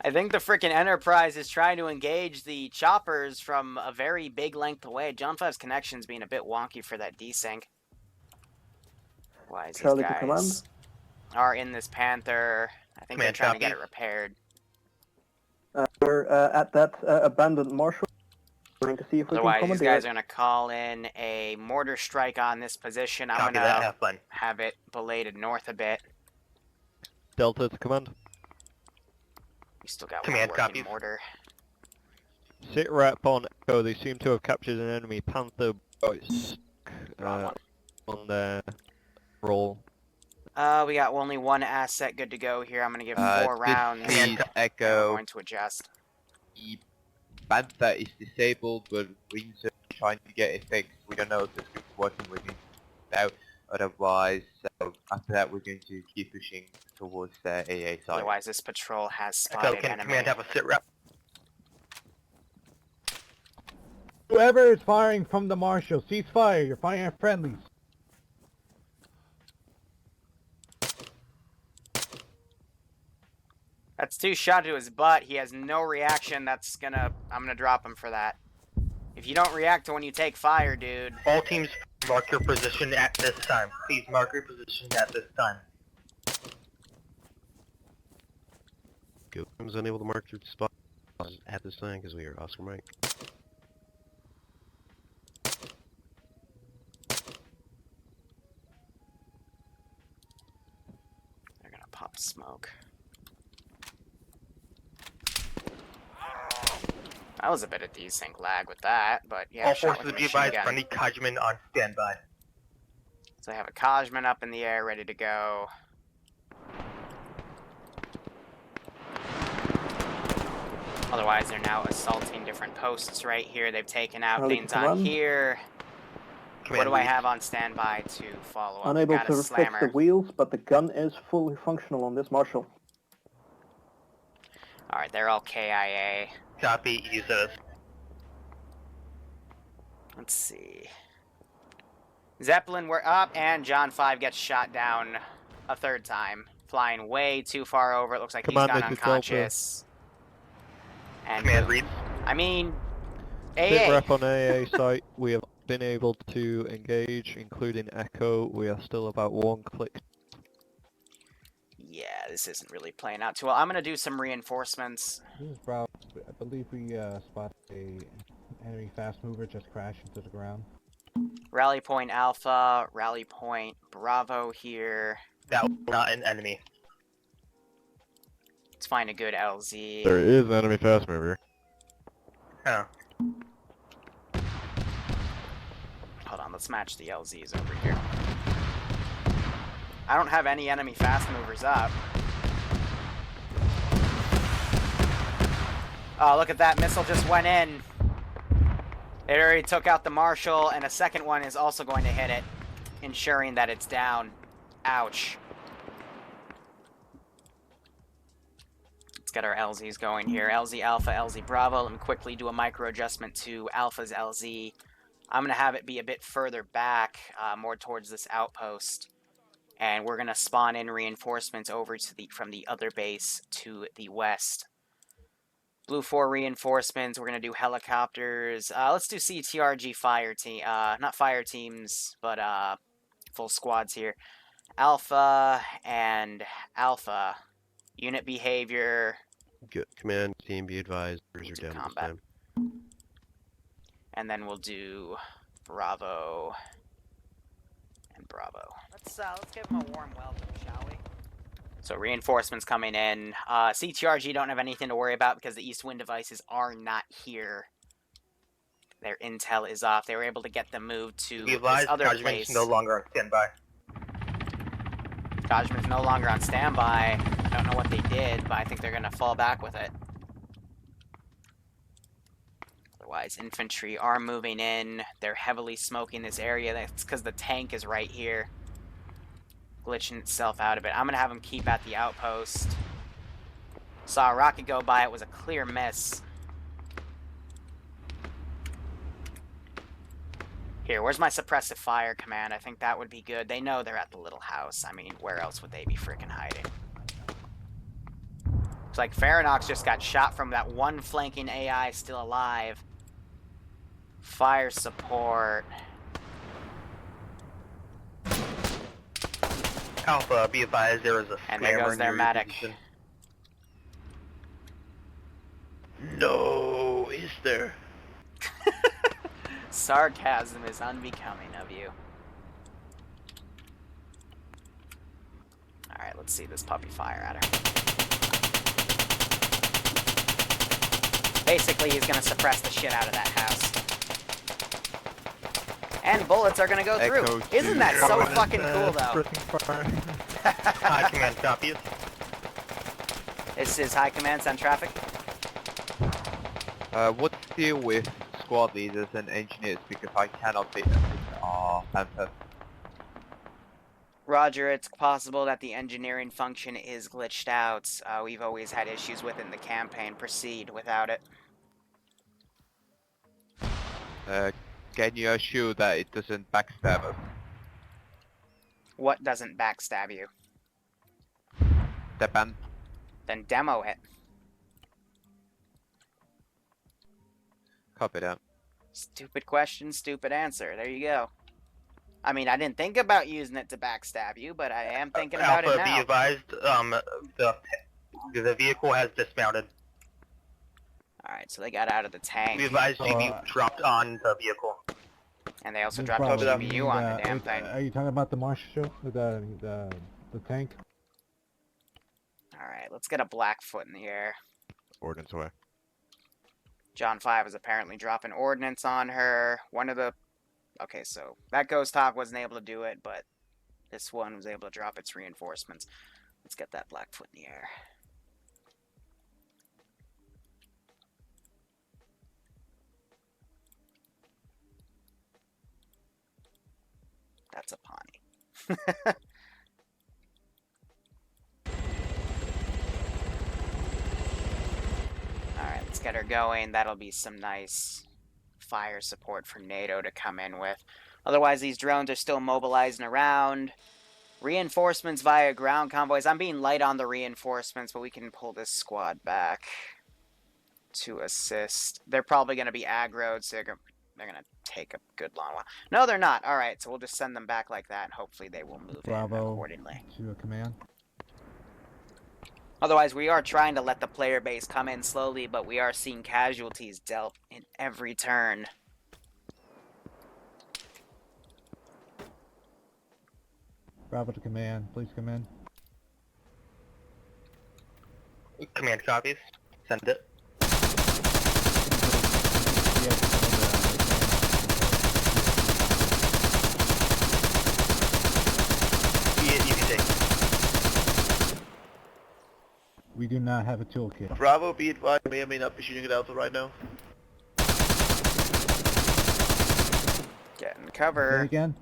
I think the frickin' Enterprise is trying to engage the choppers from a very big length away. John 5's connection's being a bit wonky for that desync. Why is these Charlie to guys command. are in this Panther? I think they're Command trying to get copy. it repaired. We're at that abandoned marshal. We're going to see if we Otherwise, can these commandeer guys it. are going to call in a mortar strike on this position. I'm Copy going that, to have fun. have it belated north a bit. Delta to command. We still got Command one working copies. mortar. Sit rep on Echo. They seem to have captured an enemy Panther. It's Wrong one. on their roll. We got only one asset good to go here. I'm going to give 4 rounds. This is We're Echo. going to adjust. The Panther is disabled, but we're trying to get it fixed. We don't know if this group's working with it now. Otherwise, after that, we're going to keep pushing towards the AA side. Otherwise, this patrol has Echo, spotted can enemy. command have a sit rep? Whoever is firing from the marshal, cease fire. You're firing at friendlies. That's 2 shot to his butt. He has no reaction. I'm gonna drop him for that. If you don't react to when you take fire, dude. All teams mark your position at this time. Please mark your position at this time. Go. I was unable to mark your spot at this time because we are Oscar Mike. They're gonna pop smoke. That was a bit of desync lag with that, but yeah, All shot forces with a be machine advised, gun. friendly Kajman on standby. So I have a Kajman up in the air, ready to go. Otherwise, they're now assaulting different posts right here. They've taken out Charlie things to on command. here. Command What do I lead. have on standby to follow up? Unable Got to a fix slammer. the wheels, but the gun is fully functional on this marshal. Alright, they're all KIA. Copy, use those. Let's see. Zeppelin, we're up, and John 5 gets shot down a 3rd time. Flying way too far over. It looks like Commander he's gone to Delta. unconscious. And Command read. I mean, Sit AA. rep on AA site. We have been able to engage, including Echo. We are still about 1 click. Yeah, this isn't really playing out too well. I'm gonna do some reinforcements. This is Bravo. I believe we spotted a enemy fast mover just crash into the ground. Rally point Alpha, rally point Bravo here. That was not an enemy. Let's find a good LZ. There is enemy fast mover. Huh. Hold on, let's match the LZs over here. I don't have any enemy fast movers up. Oh, look at that. Missile just went in. It already took out the Marshal, and a second one is also going to hit it, ensuring that it's down. Ouch. Let's get our LZs going here. LZ Alpha, LZ Bravo. Let me quickly do a micro adjustment to Alpha's LZ. I'm going to have it be a bit further back, more towards this outpost. And we're going to spawn in reinforcements over to from the other base to the west. Blue 4 reinforcements. We're going to do helicopters. Let's do CTRG fire team. Not fire teams, but full squads here. Alpha and Alpha. Unit behavior. Good. Command team, be advised. Orders are down Combat. this time. And then we'll do Bravo and Bravo. Let's give them a warm welcome, shall we? So reinforcements coming in. CTRG don't have anything to worry about because the East Wind devices are not here. Their intel is off. They were able to get them moved to Be this advised, other Dodgeman's place. no longer on standby. Dodgeman's no longer on standby. I don't know what they did, but I think they're going to fall back with it. Otherwise, infantry are moving in. They're heavily smoking this area. That's because the tank is right here, glitching itself out of it. I'm going to have them keep at the outpost. Saw a rocket go by. It was a clear miss. Here, where's my suppressive fire command? I think that would be good. They know they're at the little house. I mean, where else would they be freaking hiding? It's like Faranox just got shot from that one flanking AI still alive. Fire support. Alpha, be advised, there is a And there goes their medic. position. No, is there? Sarcasm is unbecoming of you. Alright, let's see this puppy fire at her. Basically, he's gonna suppress the shit out of that house. And bullets are gonna go through. Isn't that so fucking cool, though? High command, copy. This is High Command, send traffic. What's the deal with squad leaders and engineers, because I cannot beat them with our Panther. Roger, it's possible that the engineering function is glitched out. We've always had issues with it in the campaign. Proceed without it. Can you assure that it doesn't backstab us? What doesn't backstab you? The Panther. Then demo it. Copy that. Stupid question, stupid answer. There you go. I mean, I didn't think about using it to backstab you, but I am thinking about Alpha, it now. be advised, the vehicle has dismounted. Alright, so they got out of the tank. Be advised, GBU dropped on the vehicle. And they also This dropped a problem, GBU on the damn thing. Are you talking about the Marshal? The tank? Alright, let's get a Blackfoot in the air. Ordnance away. John 5 is apparently dropping ordnance on her. One of the... Okay, so that Ghost Hawk wasn't able to do it, but this one was able to drop its reinforcements. Let's get that Blackfoot in the air. That's a Pawnee. Alright, let's get her going. That'll be some nice fire support for NATO to come in with. Otherwise, these drones are still mobilizing around. Reinforcements via ground convoys. I'm being light on the reinforcements, but we can pull this squad back. to assist. They're probably going to be aggroed, so they're going to take a good long while. No, they're not. All right, so we'll just send them back like that, and hopefully they will move in Bravo accordingly. to a command. Otherwise, we are trying to let the player base come in slowly, but we are seeing casualties dealt in every turn. Bravo to command. Please come in. Command copies. Send it. Easy take. We do not have a toolkit. Bravo, be advised, may or may not be shooting at Alpha right now. Get in Say cover. again.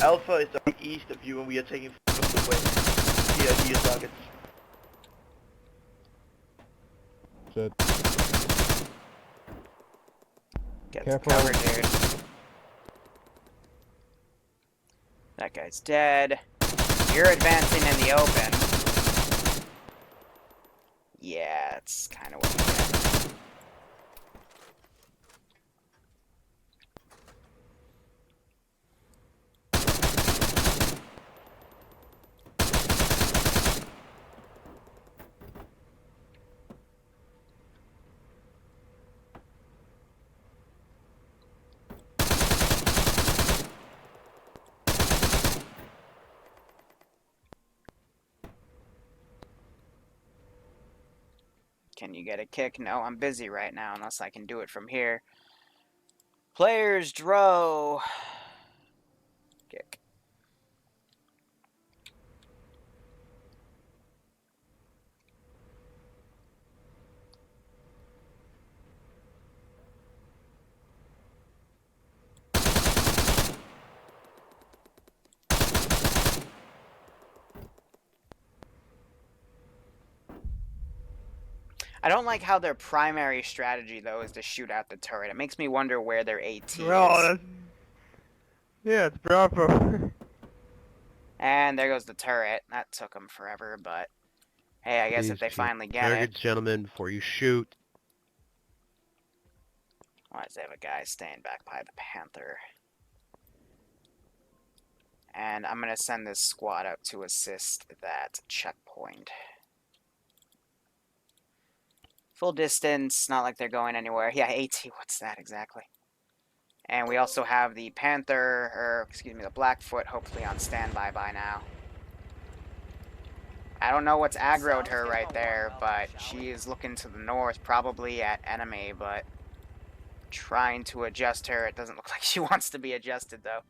Alpha is directly east of you and we are taking from the west. PID targets. Should. Get Careful. cover, dude. That guy's dead. You're advancing in the open. Yeah, that's kind of what you get. Can you get a kick? No, I'm busy right now unless I can do it from here. Players draw. Kick. I don't like how their primary strategy, though, is to shoot out the turret. It makes me wonder where their AT is. Yeah, it's Bravo. And there goes the turret. That took them forever, but hey, I guess if they Please finally get targets, it. gentlemen, before you shoot. Why does they have a guy staying back by the Panther? And I'm going to send this squad out to assist that checkpoint. Full distance, not like they're going anywhere. Yeah, AT, what's that exactly? And we also have the Panther, or excuse me, the Blackfoot, hopefully on standby by now. I don't know what's aggroed her right there, but she is looking to the north, probably at enemy, but trying to adjust her. It doesn't look like she wants to be adjusted, though.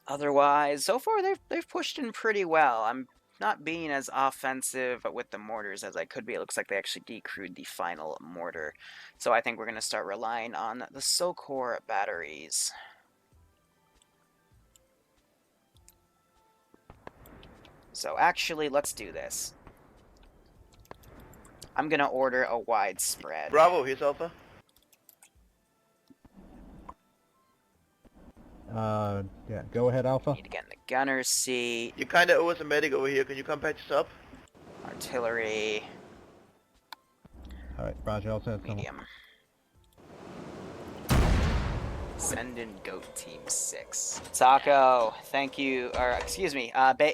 Otherwise, so far they've pushed in pretty well. I'm not being as offensive with the mortars as I could be. It looks like they actually decrewed the final mortar. So I think we're going to start relying on the SOCOR batteries. So actually, let's do this. I'm going to order a widespread. Bravo, here's Alpha. Yeah, go ahead, Alpha. Need to get in the gunner's seat. You kinda owe us a medic over here, can you come patch us up? Artillery. Alright, Roger, I'll send someone. Medium. Send in GOAT Team 6. Taco, thank you. Or, excuse me,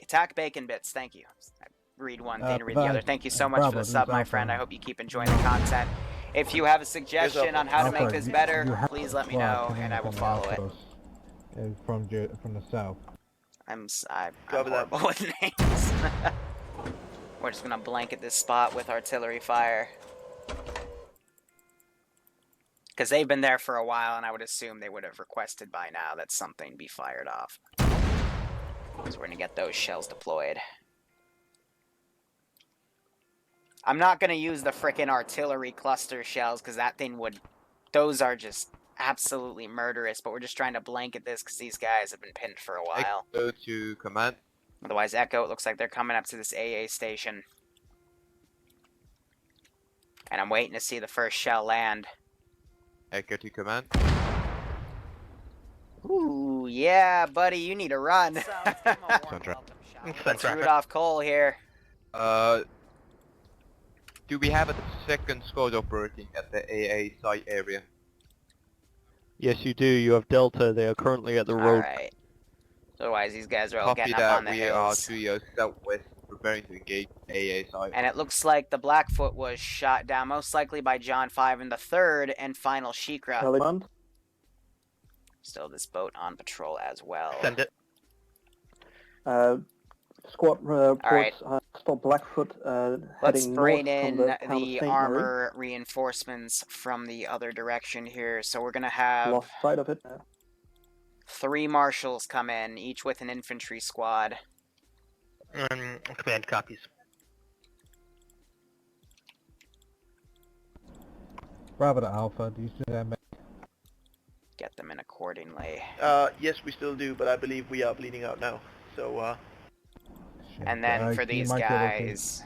Tac Bacon Bits, thank you. I read one thing to read the other. Thank you so much for the sub, my friend. I hope you keep enjoying the content. If you have a suggestion on how to make this better, please let me know, and I will follow it. From the south. I'm horrible with names. We're just gonna blanket this spot with artillery fire. Because they've been there for a while, and I would assume they would have requested by now that something be fired off. Because we're gonna get those shells deployed. I'm not gonna use the frickin' artillery cluster shells, because that thing would... Those are just absolutely murderous, but we're just trying to blanket this because these guys have been pinned for a while. Echo to command. Otherwise, Echo, it looks like they're coming up to this AA station. And I'm waiting to see the first shell land. Echo to command. Ooh, yeah, buddy, you need to run. Send traffic. Rudolph Cole here. Do we have a second squad operating at the AA site area? Yes, you do. You have Delta. They are currently at the road. Alright. Otherwise, these guys are all Copy getting up that. on the We are hills. 2 years southwest, preparing to engage AA site. And it looks like the Blackfoot was shot down, most likely by John 5 in the third and final Shikra. Taliban. Still this boat on patrol as well. Send it. Squad reports Alright. stop Blackfoot Let's heading bring north from in the town of the St. Marie. armor reinforcements from the other direction here. So we're going to have Lost sight of it. 3 marshals come in, each with an infantry squad. Command copies. Bravo to Alpha. Do you see that? Get them in accordingly. Yes, we still do, but I believe we are bleeding out now. So, And then for can you these mark your guys,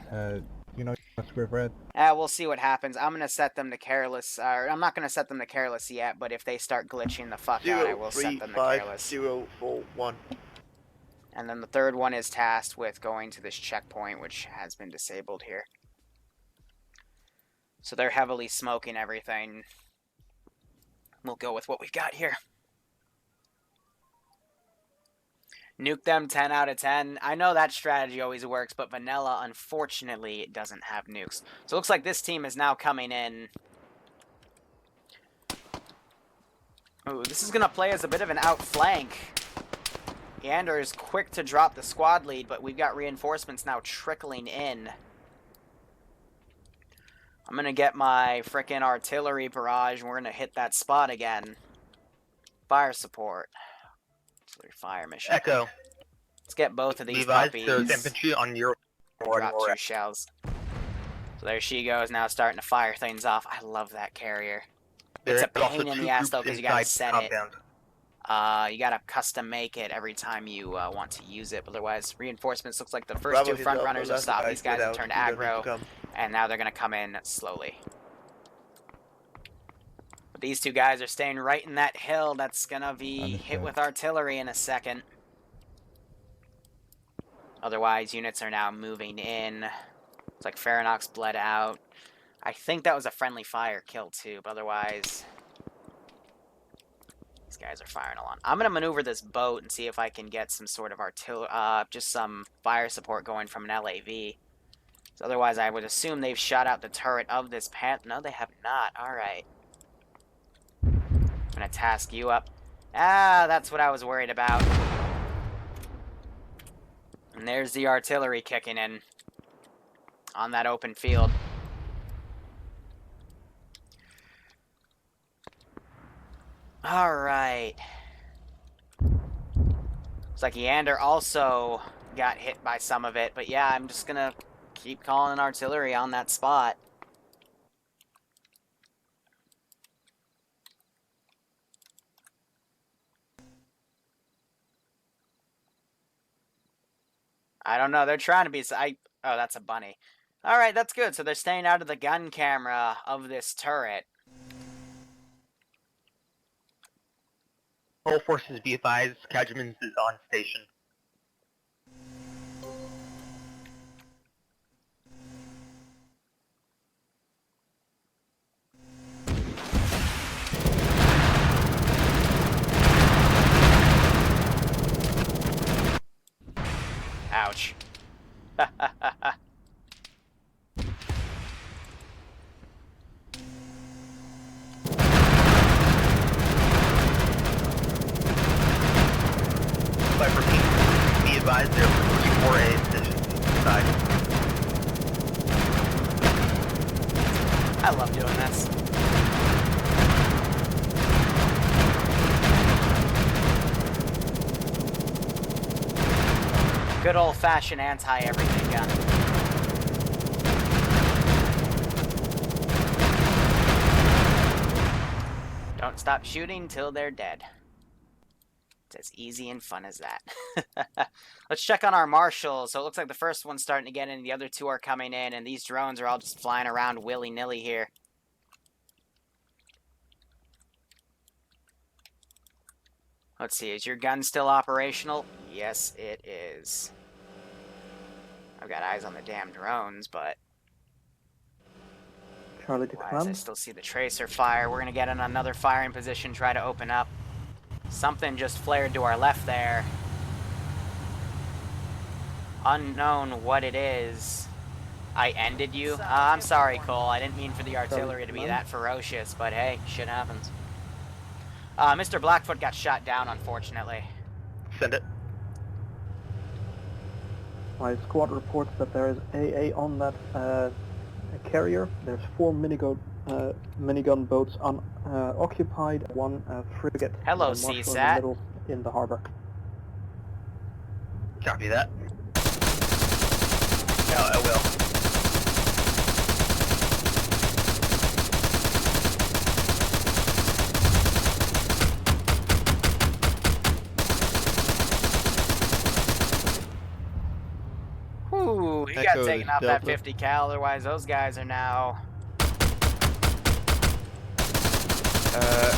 you know script red? we'll see what happens. I'm going to set them to careless, or I'm not going to set them to careless yet, but if they start glitching the fuck out, I will set them to careless. 035-041. And then the third one is tasked with going to this checkpoint, which has been disabled here. So they're heavily smoking everything. We'll go with what we've got here. Nuke them 10 out of 10. I know that strategy always works, but vanilla, unfortunately, doesn't have nukes. So it looks like this team is now coming in. Ooh, this is going to play as a bit of an outflank. Yander is quick to drop the squad lead, but we've got reinforcements now trickling in. I'm going to get my frickin' artillery barrage, and we're going to hit that spot again. Fire support. Artillery fire mission. Echo. Let's get both of these Levi's, puppies. there's infantry on your... Drop 2 shells. So there she goes, now starting to fire things off. I love that carrier. It's a pain in the ass, though, because you got to set it. You got to custom make it every time you want to use it. Otherwise, reinforcements looks like the first 2 front runners have stopped. These guys have turned aggro, and now they're going to come in slowly. But these 2 guys are staying right in that hill that's going to be hit with artillery in a second. Otherwise, units are now moving in. It's like Faranox bled out. I think that was a friendly fire kill, too, but otherwise... These guys are firing along. I'm going to maneuver this boat and see if I can get some sort of artillery, just some fire support going from an LAV. So otherwise, I would assume they've shot out the turret of this Panther. No, they have not. Alright. I'm going to task you up. Ah, that's what I was worried about. And there's the artillery kicking in on that open field. Alright. Looks like Yander also got hit by some of it, but yeah, I'm just gonna keep calling artillery on that spot. I don't know, they're trying to be... Oh, that's a bunny. Alright, that's good. So they're staying out of the gun camera of this turret. All forces be advised, Cadgermans is on station. Ouch. But repeat, be advised there are 4A positions inside. I love doing this. Good old-fashioned anti-everything gun. Don't stop shooting till they're dead. It's as easy and fun as that. Let's check on our marshals. So it looks like the first one's starting to get in, the other 2 are coming in, and these drones are all just flying around willy-nilly here. Let's see, is your gun still operational? Yes, it is. I've got eyes on the damn drones, but Charlie to otherwise I command. still see the tracer fire. We're gonna get in another firing position, try to open up. Something just flared to our left there. Unknown what it is. I ended you? I'm sorry, Cole. I didn't mean for the artillery to be that ferocious, but hey, shit happens. Mr. Blackfoot got shot down, unfortunately. Send it. My squad reports that there is AA on that carrier. There's 4 minigun boats occupied, 1 frigate. Hello, and a marshal in the CSAT. middle in the harbor. Copy that. No, I will. Whew, he got Echo, taken this off that Delta. 50 cal, otherwise those guys are now...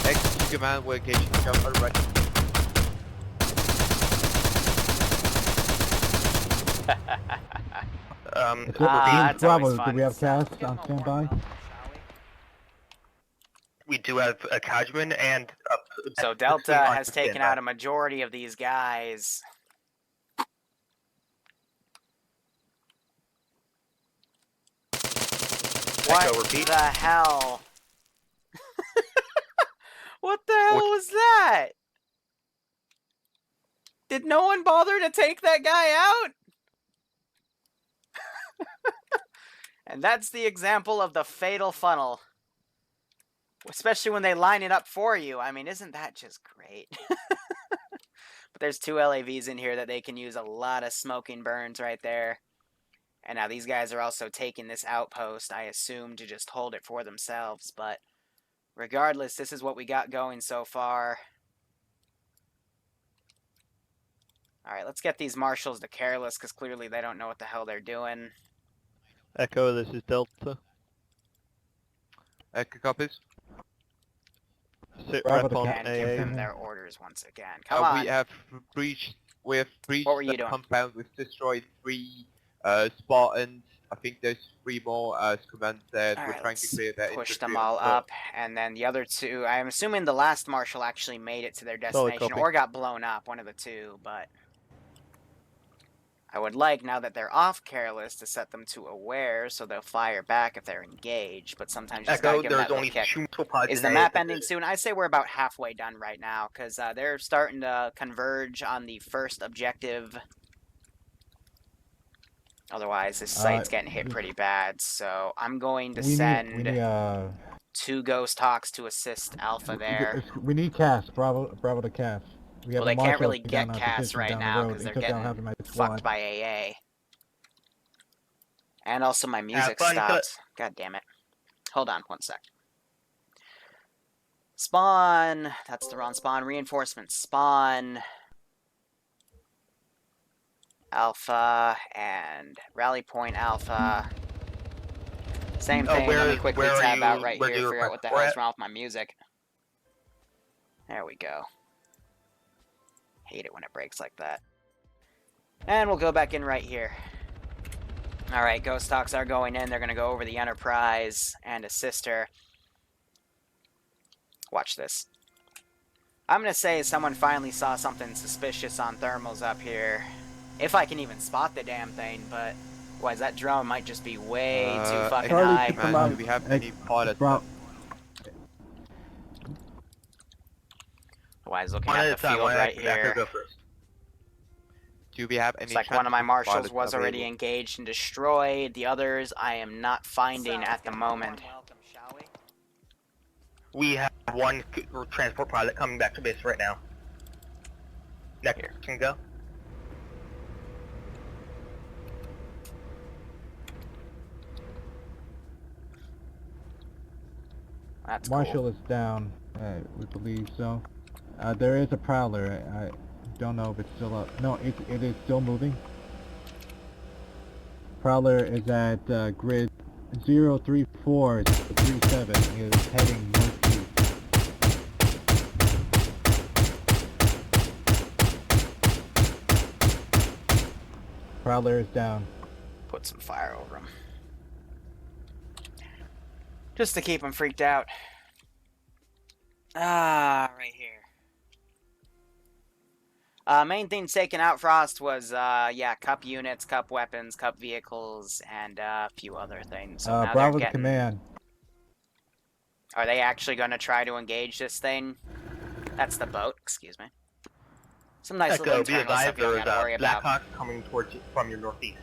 Execute command, we're engaging jump on right. that's Bravo, always do fun. we have cast on standby? We do have a Kajman and So Delta has taken out a majority of these guys. What repeat. the hell? What the hell was that? Did no one bother to take that guy out? And that's the example of the fatal funnel. Especially when they line it up for you. I mean, isn't that just great? But there's 2 LAVs in here that they can use a lot of smoking burns right there. And now these guys are also taking this outpost, I assume, to just hold it for themselves. But regardless, this is what we got going so far. Alright, let's get these marshals to careless, because clearly they don't know what the hell they're doing. Echo, this is Delta. Echo copies. Sit Bravo rep to on And give them AA. their orders once again. Come on. We have breached What were you the doing? compound. We've destroyed 3 Spartans. I think there's 3 more commands there. All We're right, trying to let's clear that push them interference, all but up, and then the other 2, I'm assuming the last marshal actually made it to their Solid destination, copy. or got blown up, one of the 2, but I would like, now that they're off careless, to set them to aware, so they'll fire back if they're engaged, but sometimes you just gotta Echo, give them there's that only little kick. 2 missile pods Is in the AA map position. ending soon? I say we're about halfway done right now, because they're starting to converge on the first objective. Otherwise, this site's getting hit pretty bad, so I'm going to send 2 Ghost Hawks to assist Alpha there. We need cast. Bravo to cast. We have Well, a they can't marshal really down get on cast position right down the now, road. because He they're took down getting half of my fucked squad. by AA. And also my music fun, stopped. God damn it. Hold on, 1 sec. Spawn. That's the wrong spawn. Reinforcements. Spawn. Alpha and Rally Point Alpha. Same thing. Let me quickly tab out right here, figure out what the hell's wrong with my music. There we go. Hate it when it breaks like that. And we'll go back in right here. Alright, Ghost Hawks are going in. They're going to go over the Enterprise and assist her. Watch this. I'm going to say someone finally saw something suspicious on thermals up here. If I can even spot the damn thing, but... Otherwise, that drone might just be way too fucking Charlie high. to command. do we have any pilots? Otherwise, looking at the field right here. Go first. Do we have any? Looks like one of my marshals pilots was already available? engaged and destroyed. The others I am not finding at the moment. We have 1 transport pilot coming back to base right now. Next can go. That's Marshal cool. is down. We believe so. There is a prowler. I don't know if it's still up. No, it is still moving. Prowler is at grid 03437. It is heading northeast. Prowler is down. Put some fire over them. Just to keep them freaked out. Ah, right here. Main things taken out, Frost, was, yeah, cup units, cup weapons, cup vehicles, and a few other things. So now they're Bravo to getting... command. Are they actually going to try to engage this thing? That's the boat, excuse me. Some nice little Echo, be internal stuff advised, you don't there's gotta worry about. Blackhawks coming towards you from your northeast.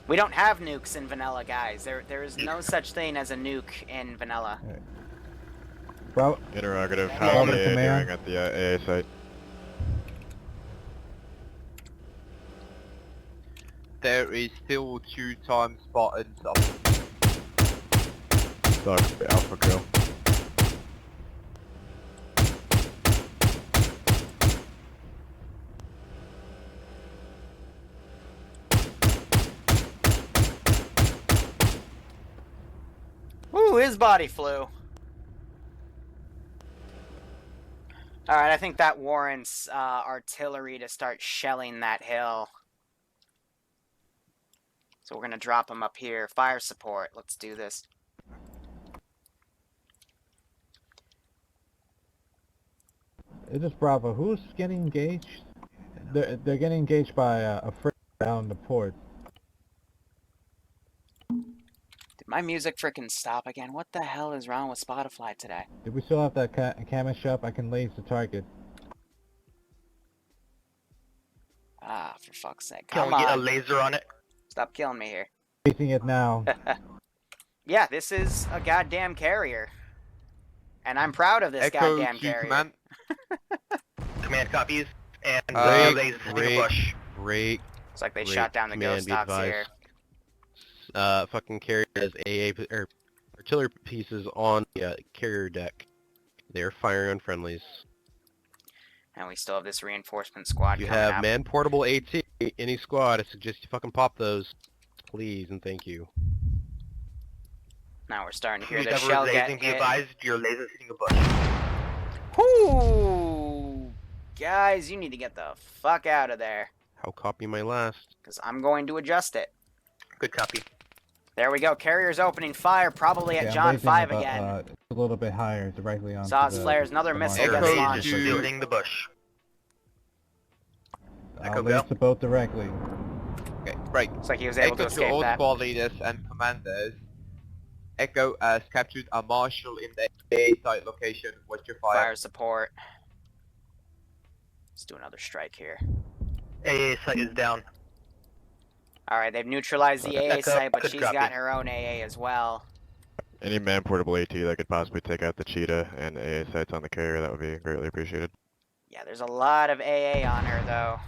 We don't have nukes in vanilla, guys. There is no such thing as a nuke in vanilla. Bravo. Interrogative. Bravo How's to the AA command. doing at the AA site? There is still 2 times Spartans up. Dog, Alpha Go. Ooh, his body flew. Alright, I think that warrants artillery to start shelling that hill. So we're going to drop them up here. Fire support. Let's do this. This is Bravo. Who's getting engaged? They're getting engaged by a frigate down the port. Did my music frickin' stop again? What the hell is wrong with Spotify today? Did we still have that camera up? I can lace the target. Ah, for fuck's sake. Can Come we get a on. laser on it? Stop killing me here. Facing it now. Yeah, this is a goddamn carrier. And I'm proud of this Echo goddamn to carrier. command. Command copies, and Great, lasers in the bush. Great. Looks like they Great. shot down the Command, ghost be stops here. advised. Fucking carrier has or artillery pieces on the carrier deck. They are firing on friendlies. And we still have this reinforcement squad You coming have up. man-portable AT, any squad, I suggest you fucking pop those. Please and thank you. Now we're starting to hear Who's the ever shell get lasing, be hit. advised, your laser's hitting a bush. Whoo! Guys, you need to get the fuck out of there. How copy my last? Because I'm going to adjust it. Good copy. There we go. Carrier's opening fire, probably at Yeah, John I'm 5 raising again. a little bit higher, directly on. Saws flares, another missile Echo gets to- launched. Still hitting the bush. I'll Echo, lace go. the boat directly. Okay, right. Looks like he was able to Echo to escape all that. squad leaders and commanders. Echo has captured a marshal in the AA site location. What's your fire? Fire support. Let's do another strike here. AA site is down. Alright, they've neutralized the AA Echo, site, but good she's copy. got her own AA as well. Any man-portable AT that could possibly take out the Cheetah and AA sites on the carrier, that would be greatly appreciated. Yeah, there's a lot of AA on her, though.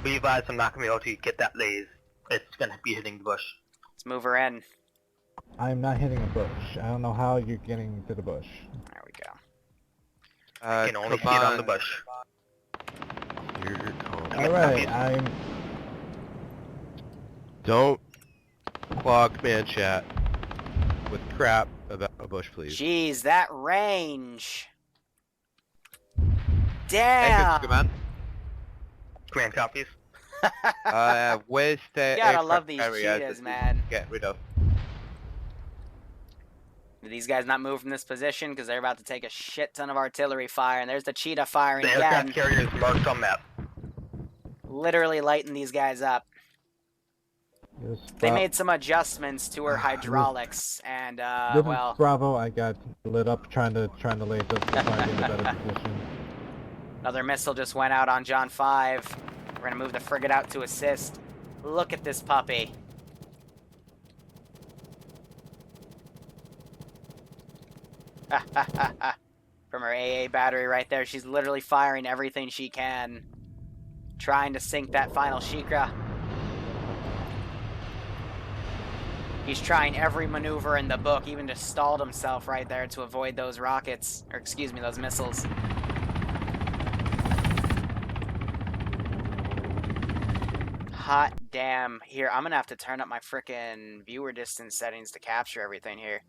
Be advised, I'm not going to be able to get that laze. It's going to be hitting the bush. Let's move her in. I'm not hitting a bush. I don't know how you're getting to the bush. There we go. I can only see it on the bush. Here comes. Alright, I'm... Don't clog command chat with crap about a bush, please. Jeez, that range. Echo to Damn! command. Command copies. Where's the You gotta aircraft love these carrier cheetahs, that we man. Get rid of. Did these guys not move from this position? Because they're about to take a shit ton of artillery fire, and there's the cheetah firing The aircraft again. carrier is marked on map. Literally lighting these guys up. They made some adjustments to her hydraulics, and, This is well... Bravo, I got lit up trying to lace up to find in a better position. Another missile just went out on John 5. We're gonna move the frigate out to assist. Look at this puppy. From her AA battery right there, she's literally firing everything she can. Trying to sink that final Shikra. He's trying every maneuver in the book, even just stalled himself right there to avoid those rockets. Or excuse me, those missiles. Hot damn. Here, I'm gonna have to turn up my frickin' viewer distance settings to capture everything here.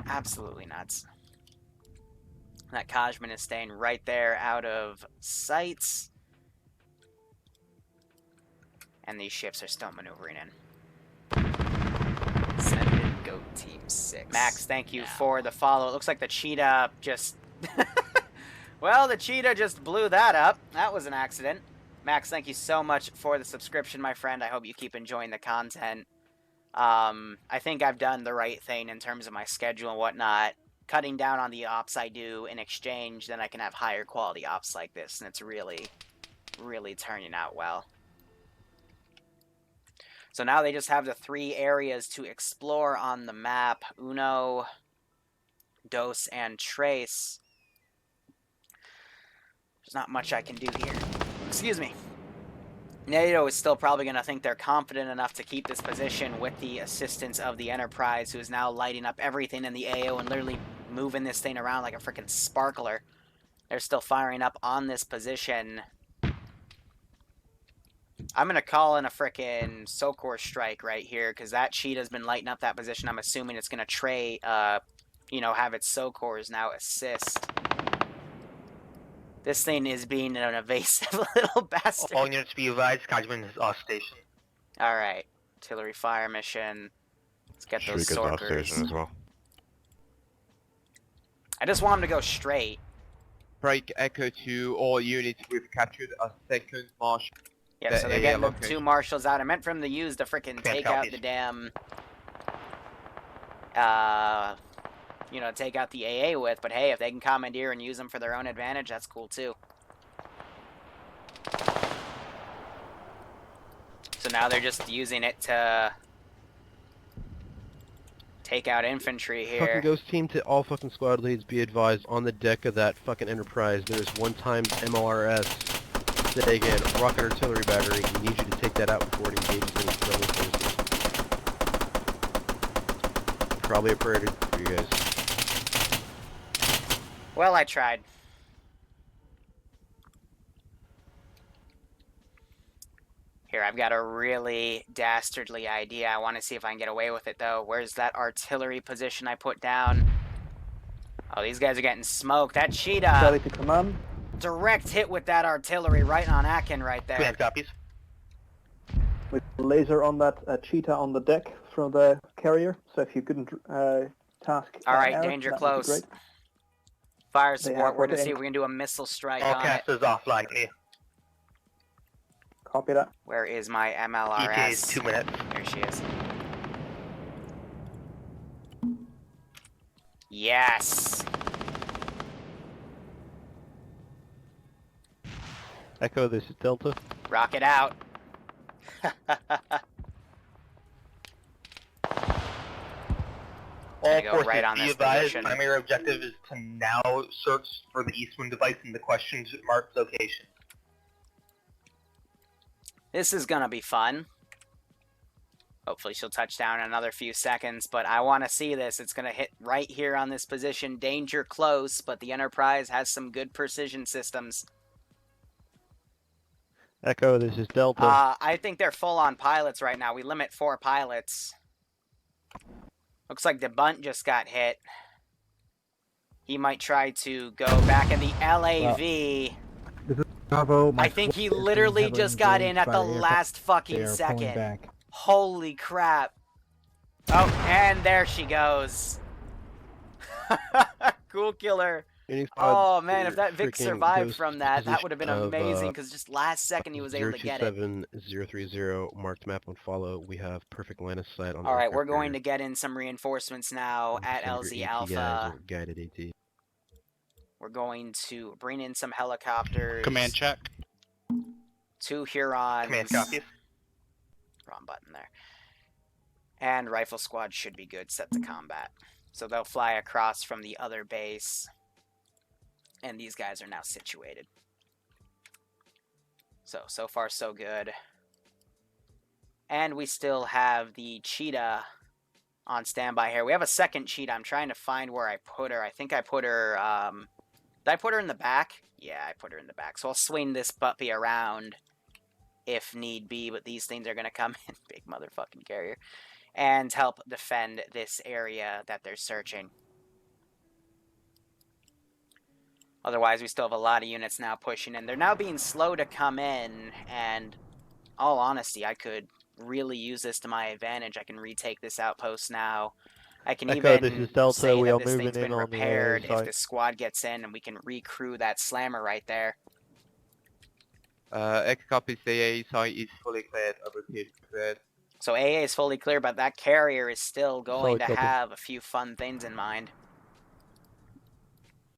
Absolutely nuts. That Kajman is staying right there out of sight. And these ships are still maneuvering in. Send in Goat Team 6. Max, thank you for the follow. It looks like the cheetah just... well, the cheetah just blew that up. That was an accident. Max, thank you so much for the subscription, my friend. I hope you keep enjoying the content. I think I've done the right thing in terms of my schedule and whatnot. Cutting down on the ops I do in exchange, then I can have higher quality ops like this, and it's really, really turning out well. So now they just have the 3 areas to explore on the map. Uno, Dos, and Trace. There's not much I can do here. Excuse me. NATO is still probably going to think they're confident enough to keep this position with the assistance of the Enterprise, who is now lighting up everything in the AO and literally moving this thing around like a freaking sparkler. They're still firing up on this position. I'm going to call in a frickin' Sokor strike right here, because that cheetah's been lighting up that position. I'm assuming it's going to have its Sokors now assist. This thing is being an evasive little bastard. All units be advised, Kajman is off station. Alright. Artillery fire mission. Let's get those Shrika's off Sorkers. station as well. I just want them to go straight. Break Echo to all units. We've captured a second marshal. Yeah, so they're getting the 2 marshals out. I meant for them to use the frickin' take out the damn... take out the AA with, but hey, if they can commandeer and use them for their own advantage, that's cool too. So now they're just using it to take out infantry here. Fucking Ghost Team, to all fucking squad leads, be advised, on the deck of that fucking Enterprise, there's 1 times MLRS, say again, rocket artillery battery. We need you to take that out before it engages any friendly forces. Probably a priority for you guys. Well, I tried. Here, I've got a really dastardly idea. I want to see if I can get away with it, though. Where's that artillery position I put down? Oh, these guys are getting smoked. That cheetah... Ready to command. Direct hit with that artillery right on Akin right there. Command copies. With laser on that cheetah on the deck from the carrier. So if you couldn't task... Alright, air, danger that would be close. great. Fire They support. have We're going to what see they- if we can do a missile strike All on it. casters offline. Yeah. Copy that. Where is my MLRS? ETA is 2 minutes. There she is. Yes! Echo, this is Delta. Rocket out. All go forces right on be this advised, position. primary objective is to now search for the Eastwind device in the questions marked location. This is gonna be fun. Hopefully she'll touch down in another few seconds, but I want to see this. It's gonna hit right here on this position. Danger close, but the Enterprise has some good precision systems. Echo, this is Delta. I think they're full on pilots right now. We limit 4 pilots. Looks like the bunt just got hit. He might try to go back in the LAV. Bravo, I think he literally just got in at the last fucking second. Holy crap. Oh, and there she goes. Cool killer. Oh man, if that Vic survived from that, that would have been amazing, because just last second he was able to get it. 027030, marked map on follow. We have perfect line of sight on the Alright, we're aircraft going carrier. to get in some reinforcements now at Send your LZ AT Alpha. guys or guided AT. We're going to bring in some helicopters. Command check. 2 Hurons. Command copies. Wrong button there. And rifle squad should be good, set to combat. So they'll fly across from the other base. And these guys are now situated. So far so good. And we still have the cheetah on standby here. We have a second cheetah. I'm trying to find where I put her. I think I put her, did I put her in the back? Yeah, I put her in the back. So I'll swing this puppy around if need be, but these things are going to come in, big motherfucking carrier, and help defend this area that they're searching. Otherwise, we still have a lot of units now pushing in. They're now being slow to come in, and all honesty, I could really use this to my advantage. I can retake this outpost now. I can Echo, this even is Delta. say We that are this moving thing's in been on the AA repaired if site. this squad gets in, and we can recrew that slammer right there. Echo copies, the AA site is fully cleared. I repeat, cleared. So AA is fully clear, but that carrier is still going Solid to copy. have a few fun things in mind.